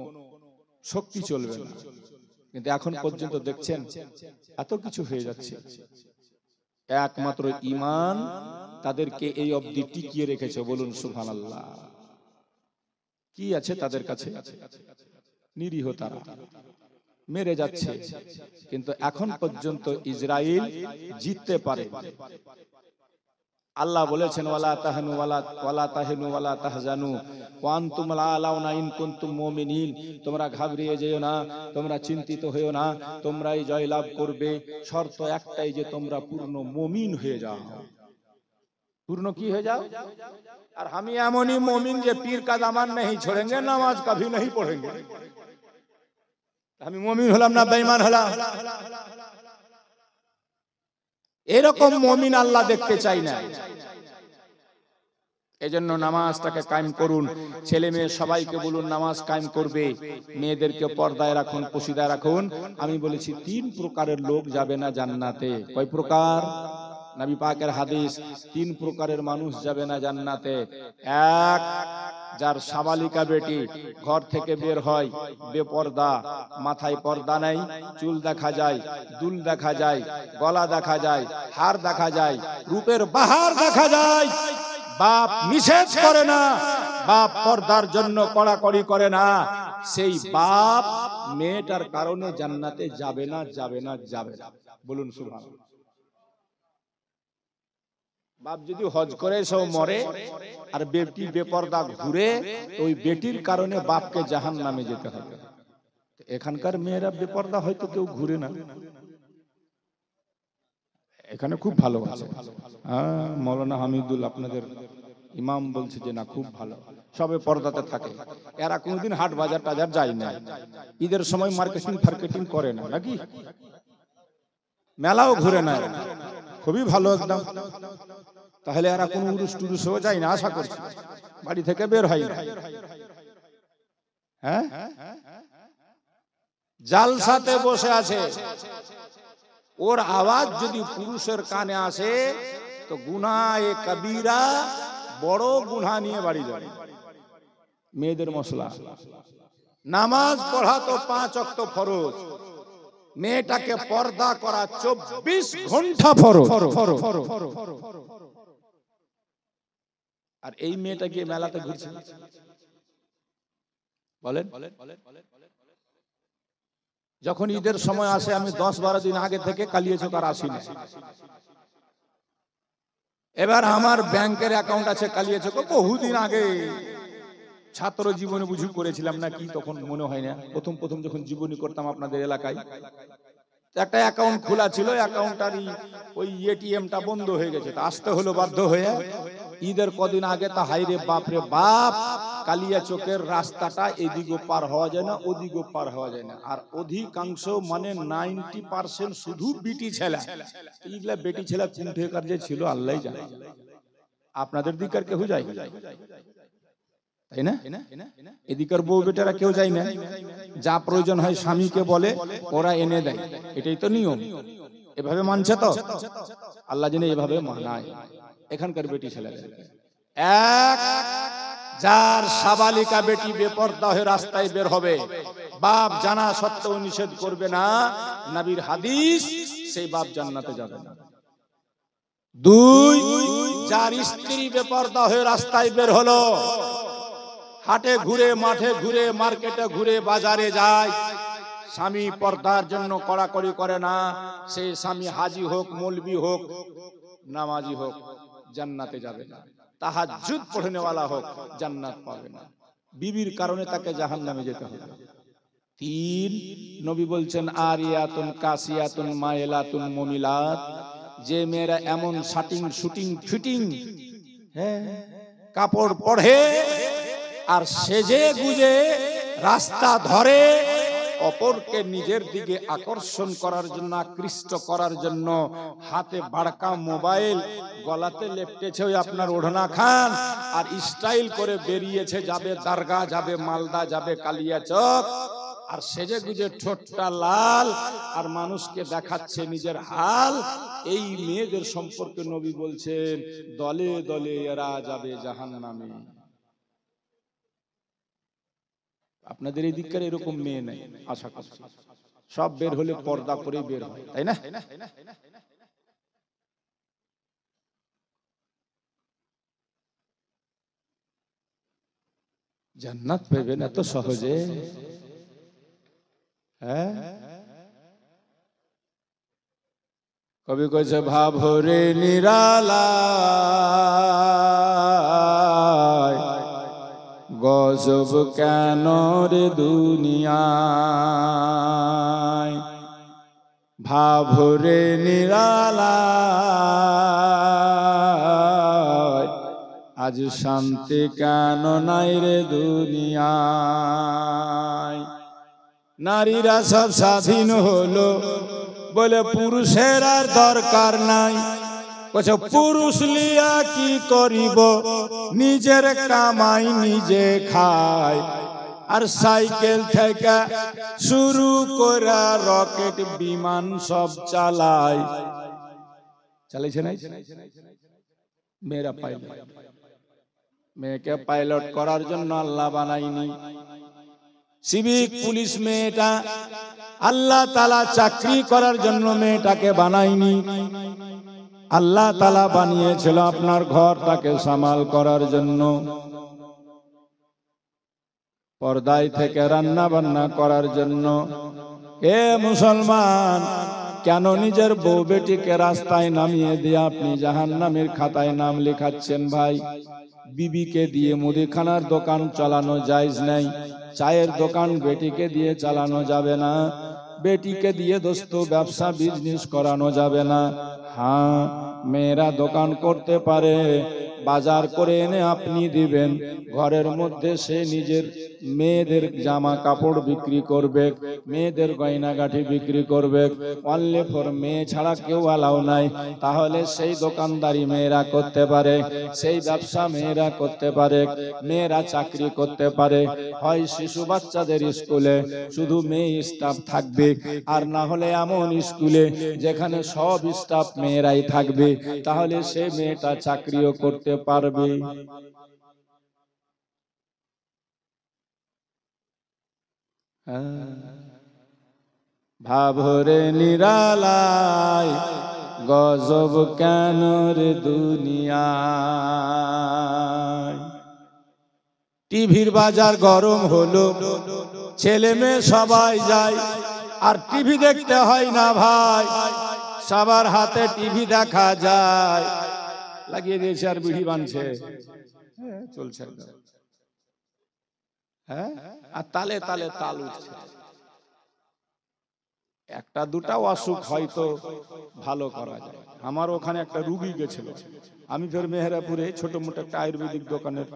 শক্তি চলবে না। কিন্তু এখন পর্যন্ত দেখছেন এত কিছু হয়ে যাচ্ছে, একমাত্র ঈমান তাদেরকে এই অবধি টিকিয়ে রেখেছে। বলুন সুবহানাল্লাহ। কি আছে তাদের কাছে? নিরীহ তারা মেরে যাচ্ছে, কিন্তু এখন পর্যন্ত ইসরায়েল জিততে পারে। আল্লাহ বলেছেন ওয়ালা তাহনু ওয়ালা তাহিনু ওয়ালা তাহজানু ওয়া আনতুম লা আলাউনা ইন কুনতুম মুমিনিন। তোমরা ঘাবড়িয়ে যেও না, তোমরা চিন্তিত হয়েও না, তোমরাই জয়লাভ করবে। শর্ত একটাই যে তোমরা পূর্ণ মুমিন হয়ে যাও। পূর্ণ কি হয়ে যাও? আর আমি এমনই মুমিন যে পীর কা দামান नहीं छोड़ेंगे, নামাজ কभी नहीं पढ़ेंगे। আমি মুমিন হলাম না বেঈমান হলাম? এরকম মুমিন আল্লাহ দেখতে চাই না। এজন্য নামাজটাকে কায়েম করুন। ছেলে মেয়ে সবাইকে বলুন নামাজ কায়েম করবে, মেয়েদেরকে পর্দায় রাখুন, পশিদায় রাখুন। আমি বলেছি 3 প্রকারের লোক যাবে না জান্নাতে। কয় প্রকার? নবী পাকের হাদিস, 3 প্রকারের মানুষ যাবে না জান্নাতে। এক, যার সাবালিকা বেটি ঘর থেকে বের হয় বেপর্দা, মাথায় পর্দা নাই, চুল দেখা যায়, দুল দেখা যায়, গলা দেখা যায়, হার দেখা যায়, রূপের বাহার দেখা যায়। বাপ নিষেধ করে না, বাপ পর্দার জন্য কড়াকড়ি করে না, সেই বাপ মেয়েটার কারণে জান্নাতে যাবে না, যাবে না, যাবে না। বলুন সুবহানাল্লাহ। বাপ যদি হজ করে সব মরে আর বেটি বেপর্দা ঘুরে, ওই বেটির কারণে বাপকে জাহান্নামে যেতে হবে। এখানকার মেয়েরা বেপর্দা হয়তো কেউ ঘুরে না, এখানে খুব ভালো আছে। মৌলানা হামিদুল আপনাদের ইমাম বলছে যে না খুব ভালো, সবে পর্দাতে থাকে। এরা কোনোদিন হাট বাজার টাজার যায় না, ঈদের সময় মার্কেটিং ফার্কেটিং করে না নাকি? মেলাও ঘুরে নেয়, খুবই ভালো একদম। তাহলে এরা কোন উরুস টুরুসও যায় না, আশা করছি বাড়ি থেকে বের হয় না। হ্যাঁ, জালসাতে বসে আছে, ওর আওয়াজ যদি পুরুষের কানে আসে তো গুনাহে কবিরা, বড় গুনাহ নিয়ে বাড়ি যাবে। মেয়েদের মশলা, নামাজ পড়া তো 5 ওয়াক্ত ফরজ, মেয়েটাকে পর্দা করা 24 ঘন্টা ফরজ। আর এই মেয়েটা গিয়ে মেলাতে ঘুরছে, বলেন। যখন ঈদের সময় আসে আমি 10-12 দিন আগে থেকে কালিয়াচক আর আসি না। এবার আমার ব্যাংকের অ্যাকাউন্ট আছে কালিয়াচক, বহুদিন আগে ছাত্র জীবনে বুঝু করেছিলাম না কি, তখন মনে হয় না, প্রথম যখন জীবনী করতাম আপনাদের এলাকায়, একটা অ্যাকাউন্ট খোলা ছিল, অ্যাকাউন্টটারই ওই এটিএমটা বন্ধ হয়ে গেছে, তা আসতে হলো বাধ্য হয়ে। ঈদের কদিন আগে তা হাইরে বাপরে বাপ, কালিয়াচকের রাস্তাটা এদিকেও পার হওয়া যায় না, ওদিকেও পার হওয়া যায় না, আর অধিকাংশ মানে 90% শুধু বিটি ছেলে। এইগুলা বেটি ছেলে কুণ্ঠেকার যে ছিল আল্লাহ জানে, আপনাদের দিককার কেউ যায় তাই না? এদিকার বউ বেটারা কেউ যায় না, যা প্রয়োজন হয় স্বামীকে বলে, ওরা এনে দেয়, এটাই তো নিয়ম। এভাবে মানছে তো আল্লাহ জানে, এভাবে মানায় এখানকার বেটি ছেলেদের। এক, যার সাবালিকা বেটি বেপরদা হয়ে রাস্তায় বের হবে, বাপ জানা সত্ত্বেও নিষেধ করবে না, নবীর হাদিস, সেই বাপ জান্নাতে যাবে না। 2, যার স্ত্রী বেপরদা হয়ে রাস্তায় বের হলো, হাটে ঘুরে, মাঠে ঘুরে, মার্কেটে ঘুরে, বাজারে যায়, স্বামী পর্দার জন্য কড়াকড়ি করে না, সেই স্বামী হাজি হোক, মৌলবি হোক, নামাজি হোক, জান্নাতে যাবে না। তাহাজ্জুদ পড়নেওয়ালা হোক, জান্নাত পাবে না, বিবির কারণে তাকে জাহান্নামে যেতে হবে। 3, নবী বলছেন আরিয়াতুন কাসিয়াতুন মাইলাতুন মুমিলাত, যে মেয়েরা এমন শাটিং শুটিং ফিটিং কাপড় পরে আর সেজে গুজে রাস্তা ধরে, অপরকে নিজের দিকে আকর্ষণ করার জন্য, আকৃষ্ট করার জন্য, হাতে বাড়কা মোবাইল, গলাতে লেপটেছে ওই আপনার ওড়না খান, আর স্টাইল করে বেরিয়েছে, যাবে দারগা, যাবে মালদা, যাবে কালিয়াচক, আর সেজে গুজে ঠোঁটটা লাল, আর মানুষকে দেখাচ্ছে নিজের হাল। এই মেয়েদের সম্পর্কে নবী বলছেন দলে দলে এরা যাবে জাহান্নামে। আপনাদের এই দিককার এরকম মেয়ে নাই, আশা করছি সব বের হলে পর্দা করে বের হয়, তাই না? জান্নাত পাবেন এত সহজে? হ্যাঁ, কবি কইছে ভাবরে নিরালা গজব কেন রে দুনিয়ায়, ভাবরে নিরালায় আজ শান্তি কেন নাই রে দুনিয়ায়। নারীরা সব স্বাধীন হলো বলে পুরুষের আর দরকার নাই, পুরুষ লিয়া কি করিব, নিজের কামাই নিজে খায়, আর সাইকেল থেকে শুরু করে রকেট বিমান সব চালায়। চালাইছে নাই? মেয়েরা পাইলট, মেয়েকে পাইলট করার জন্য আল্লাহ বানাইনি। সিভিক পুলিশ মেয়েটা আল্লাহ তাআলা চাকরি করার জন্য মেয়েটাকে বানাইনি, আল্লাহ তাআলা বানিয়েছিল আপনার ঘরটাকে সামাল করার জন্য, পর্দায় থেকে রান্না বান্না করার জন্য। এ মুসলমান, কেন নিজের বউ বেটিকে রাস্তায় নামিয়ে দিয়ে আপনি জাহান্নামের খাতায় নাম লেখাচ্ছেন ভাই? বিবিকে দিয়ে মুদিখানার দোকান চালানো জায়েজ নাই, চায়ের দোকান বেটিকে দিয়ে চালানো যাবে না, বেটিকে দিয়ে দোস্ত ব্যবসা বিজনেস করানো যাবে না। হ্যাঁ, মেয়েরা দোকান করতে পারে, বাজার করে এনে আপনি দিবেন, ঘরের মধ্যে সে নিজের মেয়েদের জামা কাপড় বিক্রি করবে, মেয়েদের গয়নাগাঠি বিক্রি করবে, অনলি ফর মেয়ে ছাড়া কেউ অ্যালাউ নাই। তাহলে সেই দোকানদারি মেয়েরা করতে পারে, সেই ব্যবসা মেয়েরা করতে পারে, মেয়েরা চাকরি করতে পারে। হয় শিশু বাচ্চাদের স্কুলে শুধু মেয়ে স্টাফ থাকবে, আর না হলে এমন স্কুলে যেখানে সব স্টাফ মেয়েরাই থাকবে, তাহলে সে মেয়েটা চাকরিও করতে পারবে। ভাবরে নিরালায় গজব কেন রে দুনিয়ায়। টিভির বাজার গরম হলো, ছেলে মেয়ে সবাই যায়, আর টিভি দেখতে হয় না ভাই, সবার হাতে টিভি দেখা যায়। লাগিয়ে দিয়েছে আর বিড়ি বানছে, চলছে, হ্যাঁ, আর তালে তালে তাল উঠছে। একটা দুটা অসুখ হয়তো ভালো করা যায়। আমার ওখানে একটা রুগী গেছিল, আমি ফের মেহেরাপুরে ছোট মোটো একটা আয়ুর্বেদিক দোকানের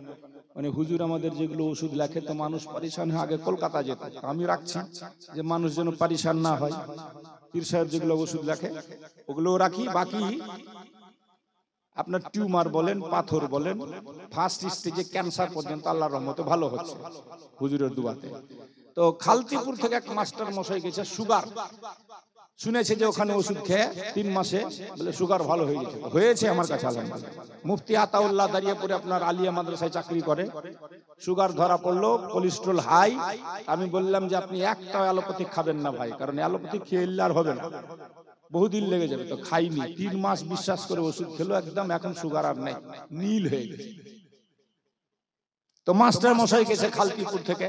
মানে হুজুর আমাদের যেগুলো ওষুধ লেখে, তো মানুষ পারিশান হয়ে আগে কলকাতা যেত, আমি রাখছি যে মানুষ যেন পারিশান না হয়। পীর সাহেব যেগুলো ওষুধ লেখে ওগুলো রাখি, বাকি আপনার টিউমার বলেন, পাথর বলেন, ফার্স্ট স্টেজে ক্যান্সার পর্যন্ত আল্লাহর রহমতে ভালো হচ্ছে হুজুরের দুয়াতে। তো খালতিপুর থেকে এক মাস্টার মশাই গেছে, সুগার শুনেছে যে ওখানে ওষুধ খেয়ে 3 মাসে বলে সুগার ভালো হয়ে গেছে। হয়েছে আমার কাছে আলহামদুলিল্লাহ। মুফতি আতাউল্লাহ দাঁড়িয়েপুরে আপনার আলিয়া মাদ্রাসায় চাকরি করে, সুগার ধরা পড়লো, কোলেস্ট্রল হাই। আমি বললাম যে আপনি একটা অ্যালোপ্যাথিক খাবেন না ভাই, কারণ অ্যালোপ্যাথিক খেয়ে আর হবে না, বহুদিন লেগে যাবে। তো খাইনি, 3 মাস বিশ্বাস করে ওষুধ খেলো, একদম এখন সুগার আর নাই, নীল হয়ে গেছে। তো মাস্টার মশাই গেছে খালতিপুর থেকে,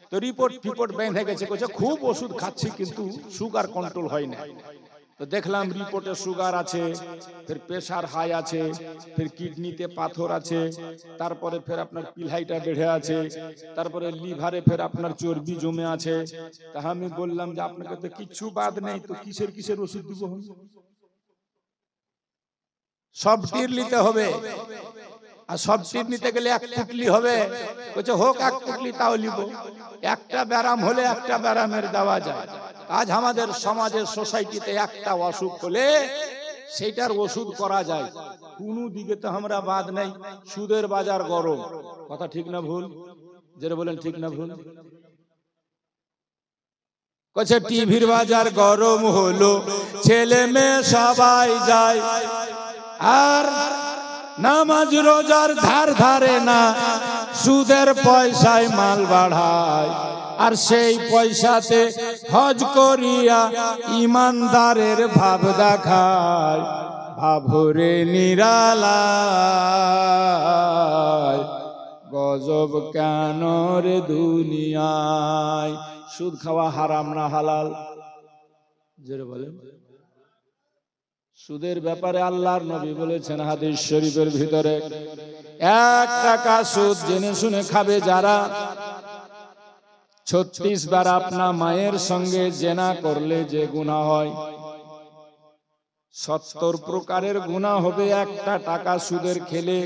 তো রিপোর্ট বেঁধে গেছে, কইছে খুব ওষুধ খাচ্ছি কিন্তু সুগার কন্ট্রোল হয় না। তো দেখলাম রিপোর্টে সুগার আছে, ফের প্রেসার হাই আছে, ফের কিডনিতে পাথর আছে, তারপরে ফের আপনার পিলহাইটা বেড়ে আছে, তারপরে লিভারে ফের আপনার চর্বি জমে আছে। তা আমি বললাম যে আপনাকে তো কিচ্ছু বাদ নেই, তো কিসের ওষুধ দিব? সব টির নিতে হবে, আর সব টির নিতে গেলে 1 পুটলি হবে। বলছে হোক 1 পুটলি, তাও নিব। একটা ব্যারাম হলে একটা ব্যারামের দেওয়া যায়। আজ আমাদের সমাজের সোসাইটিতে একটা অসুখ হলে সেইটার ওষুধ করা যায়, কোন দিকে তো আমরা বাদ নাই। সুদের বাজার গরম, কথা ঠিক না ভুল? যেটা বলেন ঠিক না ভুল? কইছে টিভির বাজার গরম হলো, ছেলে মেয়ে সবাই যায়, আর নামাজ রোজার ধার ধারে না, সুদের পয়সায় মাল বাড়ায়, আর সেই পয়সাতে হজ করিয়া ইমানদারের ভাব দেখায়। ভাবরে নিরালায় গজব কেন রে দুনিয়ায়। সুদ খাওয়া হারাম না হালাল? জোরে বলেন। সুদের ব্যাপারে আল্লাহর নবী বলেছেন হাদিস শরীফের ভিতরে, 1 টাকা সুদ জেনে শুনে খাবে যারা, 36 বার আপনা মায়ের সঙ্গে জেনা করলে যে গুনাহ হয়, 70 প্রকারের গুনাহ হবে 1 টাকা সুদের খেলে।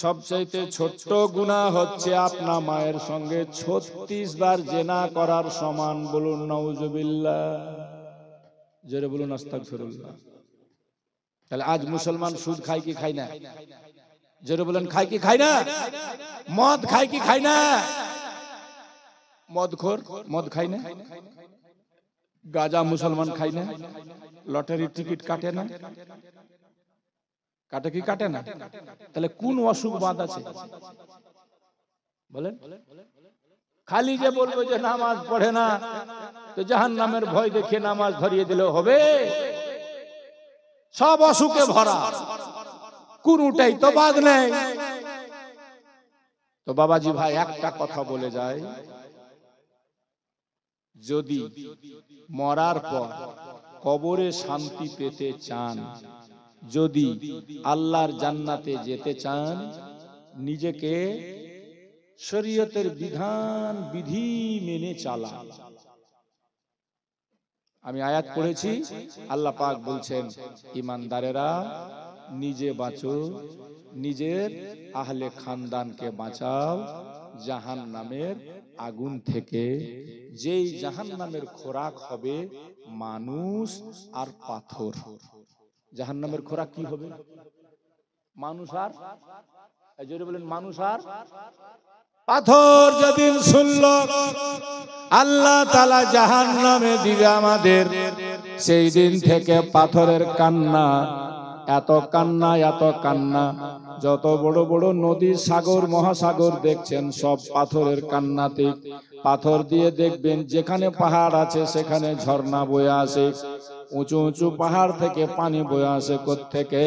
সবচাইতে ছোট্ট গুনাহ হচ্ছে আপনা মায়ের সঙ্গে 36 বার জেনা করার সমান। বলুন নাউজুবিল্লাহ, জোরে বলুন আস্তাগফিরুল্লাহ। তাহলে আজ মুসলমান সুদ খায় কি খায় না? জোরে বলেন, খায় কি খায় না? মদ খায় কি খায় না? মদখোর মদ খায় না? গাঁজা মুসলমান খায় না? লটারির টিকিট কাটে না? কাটে কি কাটে না? তাহলে কোন অসুখ বাদ আছে বলেন? খালি যে বলবো যে নামাজ পড়ে না, তো জাহান্নামের ভয় দেখে নামাজ ধরিয়ে দিলে হবে? সব অসুখে ভরা, কোনটাই তো বাদ নেই। তো বাবাজি ভাই একটা কথা বলে যায়, যদি মরার পর কবরে শান্তি পেতে চান, যদি আল্লাহর জান্নাতে যেতে চান, নিজেকে শরীয়তের বিধান বিধি মেনে চালান। আমি আয়াত পড়েছি, আল্লাহ পাক বলছেন ইমানদারেরা নিজে বাঁচো, নিজের আহলে খানদানকে বাঁচাও জাহান্নামের আগুন থেকে। যেই জাহান্নামের খোরাক হবে মানুষ আর পাথর। জাহান্নামের খোরাক কি হবে? মানুষ আর, জোরে বলেন, মানুষ আর পাথর। যেদিন শুনল আল্লাহ তাআলা জাহান্নামে দিবে আমাদের, সেই দিন থেকে পাথরের কান্না, এত কান্না, এত কান্না। যত বড় বড় নদী, সাগর, মহাসাগর দেখছেন সব পাথরের কান্নাতে। পাথর দিয়ে দেখবেন যেখানে পাহাড় আছে সেখানে ঝর্ণা বয়ে আসে। উঁচু উঁচু পাহাড় থেকে পানি বয়ে আসে কোত্থেকে?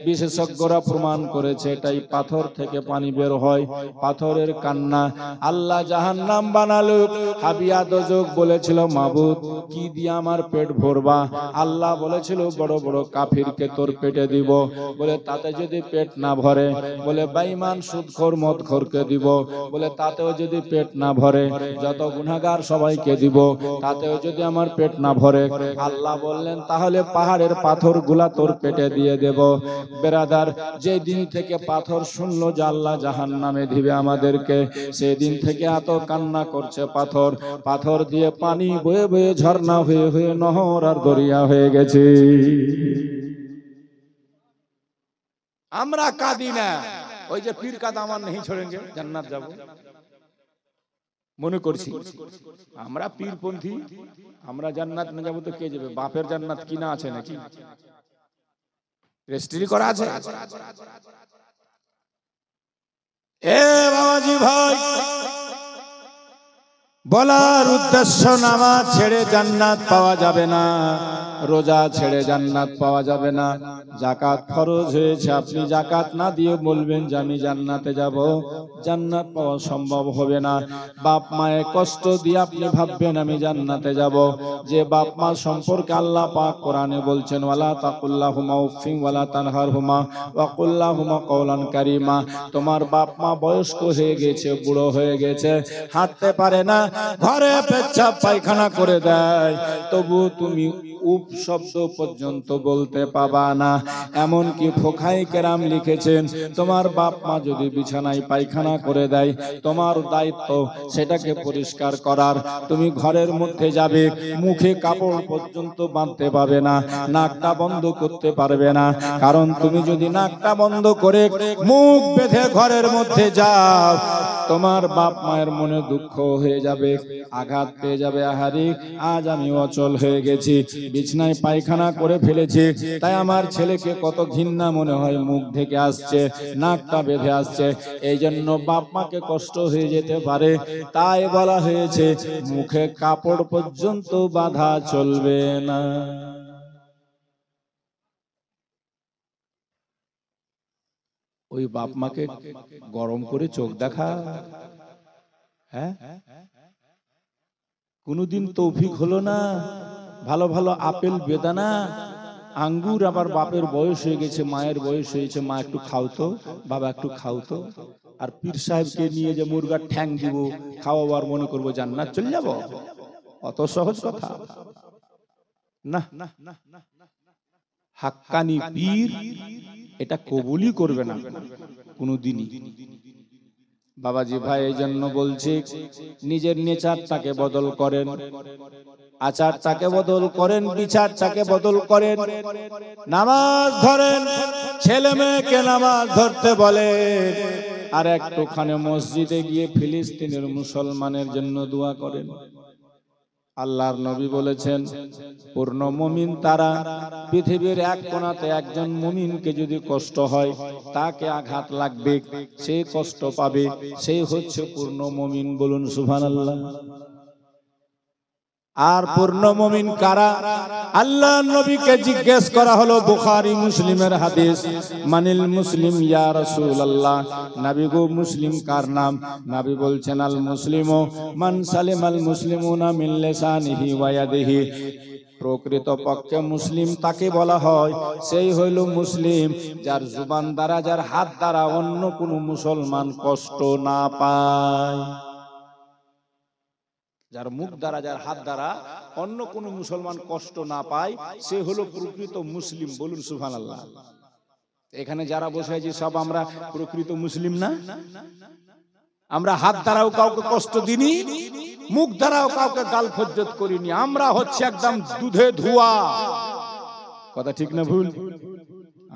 বিশেষজ্ঞরা প্রমাণ করেছে এটাই পাথর থেকে পানি বের হয়। পাথরের কান্না। আল্লাহ জাহান্নাম বানালো। হাবিয়া দোজখ বলেছিল, মাবুদ কি দিয়ে আমার পেট ভরবা? আল্লাহ বলেছিল, বড় বড় কাফিরকে তোর পেটে দিব। বলে তাতে যদি পেট না ভরে, বলে বেঈমান সুদখোর মদখোরকে দিব। বলে তাতেও যদি পেট না ভরে, যত গুনাহগার সবাইকে দিব। তাতেও যদি আমার পেট না ভরে, আল্লাহ বললেন তাহলে পাহাড়ের পাথর গুলা তোর পেটে দিয়ে দেব। বেরাদার, যে দিন থেকে পাথর শুনলো যে আল্লাহ জাহান্নামে দিবে আমাদেরকে, সেদিন থেকে এত কান্না করছে পাথর। পাথর দিয়ে পানি বয়ে বয়ে ঝর্ণা হয়ে হয়ে নহর আর দরিয়া হয়ে গেছে। আমরা কাঁদি না, ওই যে পীর কা দামান নেই ছোড়েঙ্গে জান্নাত যাব মনে করছি। আমরা পীরপন্থী, আমরা জান্নাত না যাবো তো কে যাবে? বাপের জান্নাত কিনা আছে নাকি? রেজিস্ট্রি করা আছে? এ বাবাজি ভাই, বলার উদ্দেশ্য, নামাজ ছেড়ে জান্নাত পাওয়া যাবে না, রোজা ছেড়ে জান্নাত পাওয়া যাবে না। যাকাত ফরজ হয়েছে, আপনি যাকাত না দিয়ে বলবেন যে আমি জান্নাতে যাব, জান্নাত পাওয়া সম্ভব হবে না। বাপ মায়ের কষ্ট দিয়ে আপনি ভাববেন আমি জান্নাতে যাব। যে বাপ মা সম্পর্কে আল্লাহ পাক কোরআনে বলছেন, ওয়ালা তাকুল্লাহুমা উফিন ওয়ালা তানহারহুমা ওয়া কুল্লাহুমা কওলান কারীমা। তোমার বাপ মা বয়স্ক হয়ে গেছে, বুড়ো হয়ে গেছে, হাঁটতে পারে না, ঘরে পেচ্ছাপ পায়খানা করে দেয়, তবু তুমি উপ শব্দ পর্যন্ত বলতে পাবা না। এমনকি ফোকায়ে কেরাম লিখেছেন, তোমার বাপ মা যদি বিছানায় পায়খানা করে দেয়, তোমার দায়িত্ব সেটাকে পরিষ্কার করার। তুমি ঘরের মধ্যে যাবে, মুখে কাপড় পর্যন্ত বাঁধতে পারবে না, নাকটা বন্ধ করতে পারবে না। কারণ তুমি যদি নাকটা বন্ধ করে মুখ বেঁধে ঘরের মধ্যে যাও, তোমার বাপ মায়ের মনে দুঃখ হয়ে যাবে, আঘাত পেয়ে যাবে। আহারে, আজ আমি অচল হয়ে গেছি, বিছনায় পায়খানা করে ফেলেছি, তাই আমার ছেলেকে কত ঘৃণা মনে হয়, মুখ থেকে আসছে, নাকটা বেঁধে আসছে। এই জন্য বাপ মাকে কষ্ট হয়ে যেতে পারে, তাই বলা হয়েছে মুখে কাপড় পর্যন্ত বাঁধা চলবে না। ওই বাপ মাকে গরম করে চোখ দেখা, হ্যাঁ, কোনদিন তৌফিক হলো না? ভালো ভালো আপেল, বেদানা, আঙ্গুর, আবার বাপের বয়স হয়ে গেছে, মায়ের বয়স হয়েছে, মা একটু খাও তো, বাবা একটু খাও তো। আর পীর সাহেবকে নিয়ে যে মুরগার ঠ্যাং দিব, খাওয়াবার মনে করবো জান্নাত চলে যাব? অত সহজ কথা না। হাক্কানি পীর এটা কবুলই করবে না কোনদিনই। বাবাজি ভাই, এই জন্য বলছি, নিজের নেচারটাকে বদল করেন, আচারটাকে বদল করেন, বিচারটাকে বদল করেন। নামাজ ধরেন, ছেলে মেয়েকে নামাজ ধরতে বলেন, আর একটুখানি মসজিদে গিয়ে ফিলিস্তিনের মুসলমানের জন্য দোয়া করেন। আল্লাহর নবী বলেছেন, পূর্ণ মুমিন তারা, পৃথিবীর এক কোণাতে একজন মুমিনকে যদি কষ্ট হয়, তাকে আঘাত লাগবে, সে কষ্ট পাবে, সেই হচ্ছে পূর্ণ মুমিন। বলুন সুবহানাল্লাহ। আর পূর্ণ মুমিন কারা? আল্লাহর নবীকে জিজ্ঞেস করা হলো, বুখারী মুসলিমের হাদিস, মানিল মুসলিম ইয়া রাসূলুল্লাহ, নবী গো মুসলিম কার নাম? নবী বলছেন, আল মুসলিমু মান সালিমাল মুসলিমুনা মিন লিসানিহি ওয়া ইয়াদিহি। প্রকৃত পক্ষে মুসলিম তাকে বলা হয়, সেই হইল মুসলিম যার জুবান দ্বারা, যার হাত দ্বারা অন্য কোনো মুসলমান কষ্ট না পায়। যার মুখ দ্বারা, যার হাত দ্বারা অন্য কোন মুসলমান কষ্ট না পায়, সে হলো প্রকৃত মুসলিম। বলুন সুবহানাল্লাহ। এখানে যারা বসে আছি সব আমরা প্রকৃত মুসলিম না? আমরা হাত দ্বারাও কাউকে কষ্ট দিইনি, মুখ দ্বারাও কাউকে গাল ফজ্জত করিনি। আমরা হচ্ছে একদম দুধে ধোয়া। কথা ঠিক না ভুল?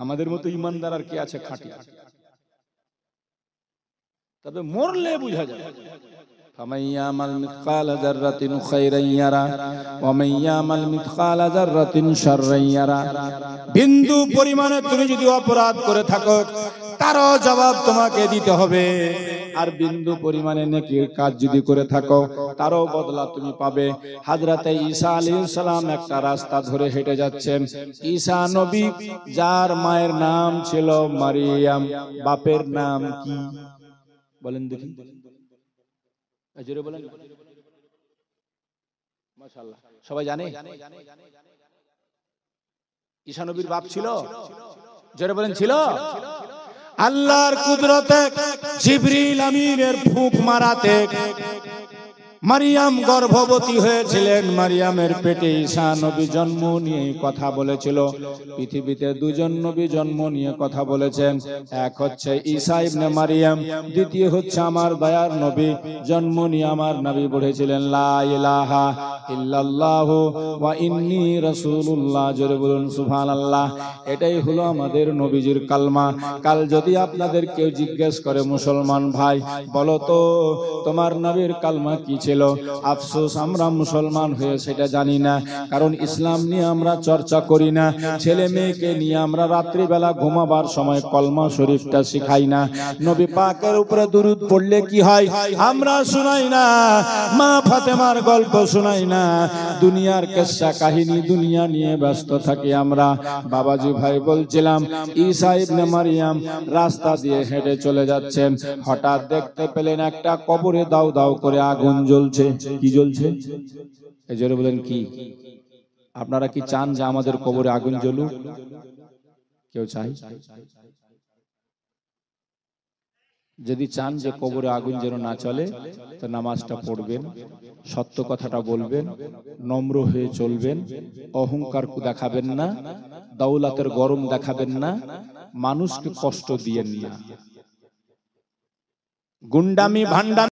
আমাদের মতো ইমানদার আর কি আছে খাঁটিয়া? তবে মরলে বুঝা যাবে। فمن يعمل مثقال ذرة خيرا يره ومن يعمل مثقال ذرة شرا يره। বিন্দু পরিমাণে তুমি যদি অপরাধ করে থাকো তারও জবাব তোমাকে দিতে হবে, আর বিন্দু পরিমাণে নেকির কাজ যদি করে থাকো তারও বদলা তুমি পাবে। হযরতে ঈসা আলাইহিস সালাম একটা রাস্তা ধরে হেঁটে যাচ্ছেন। ঈসা নবী, যার মায়ের নাম ছিল মারিয়াম, বাপের নাম কি বলেন দেখি? জোরে বলেন। মাশাআল্লাহ, সবাই জানে? ঈসা নবীর বাপ ছিল? জোরে বলেন ছিল? আল্লাহর কুদরতে জিবরিল আমিনের ফুঁক মারাতে মারিয়াম গর্ভবতী হয়েছিলেন। মারিয়ামের পেটে ঈসা নবী জন্ম নিয়ে কথা বলেছিল। পৃথিবীতে দুজন নবী জন্ম নিয়ে কথা বলেছেন, এক হচ্ছে ঈসা ইবনে মারিয়াম, দ্বিতীয় হচ্ছে আমার দয়ার নবী। জন্ম নিয়ে আমার নবী বলেছিলেন লা ইলাহা ইল্লাল্লাহু ওয়া ইন্নী রাসূলুল্লাহ। জোরে বলুন সুবহানাল্লাহ। এটাই হলো আমাদের নবীজির কালমা। কাল যদি আপনাদের কেউ জিজ্ঞেস করে, মুসলমান ভাই বলো তো তোমার নবীর কালমা কি ছিল? আফসোস, আমরা মুসলমান হয়ে সেটা জানি না, কারণ ইসলাম নিয়ে আমরা চর্চা করি না। ছেলে মেয়েকে নিয়ে আমরা রাত্রিবেলা ঘুমাবার সময় কলমা শরীফটা শিখাই না। নবী পাকের উপরে দুরূদ পড়লে কি হয় আমরা শুনাই না। মা ফাতেমার গল্প শুনাই না। দুনিয়ার কিসসা কাহিনী, দুনিয়া নিয়ে ব্যস্ত থাকি আমরা। বাবাজি ভাই বলছিলাম, ঈসা ইবনে মারিয়াম রাস্তা দিয়ে হেঁটে চলে যাচ্ছেন। হঠাৎ দেখতে পেলেন একটা কবরে দাউ দাউ করে আগুন জ্বলছে। কি জ্বলছে? এই জোরে বলেন কি? আপনারা কি চান যে আমাদের কবরে আগুন জ্বলুক? কেউ চাই? যদি চান যে কবরে আগুন যেন না চলে, তো নামাজটা পড়বেন, সত্য কথাটা বলবেন, নম্র হয়ে চলবেন, অহংকার দেখাবেন না, দৌলতের গরম দেখাবেন না, মানুষকে কষ্ট দিয়েন না, গুন্ডামি ভান্ডামি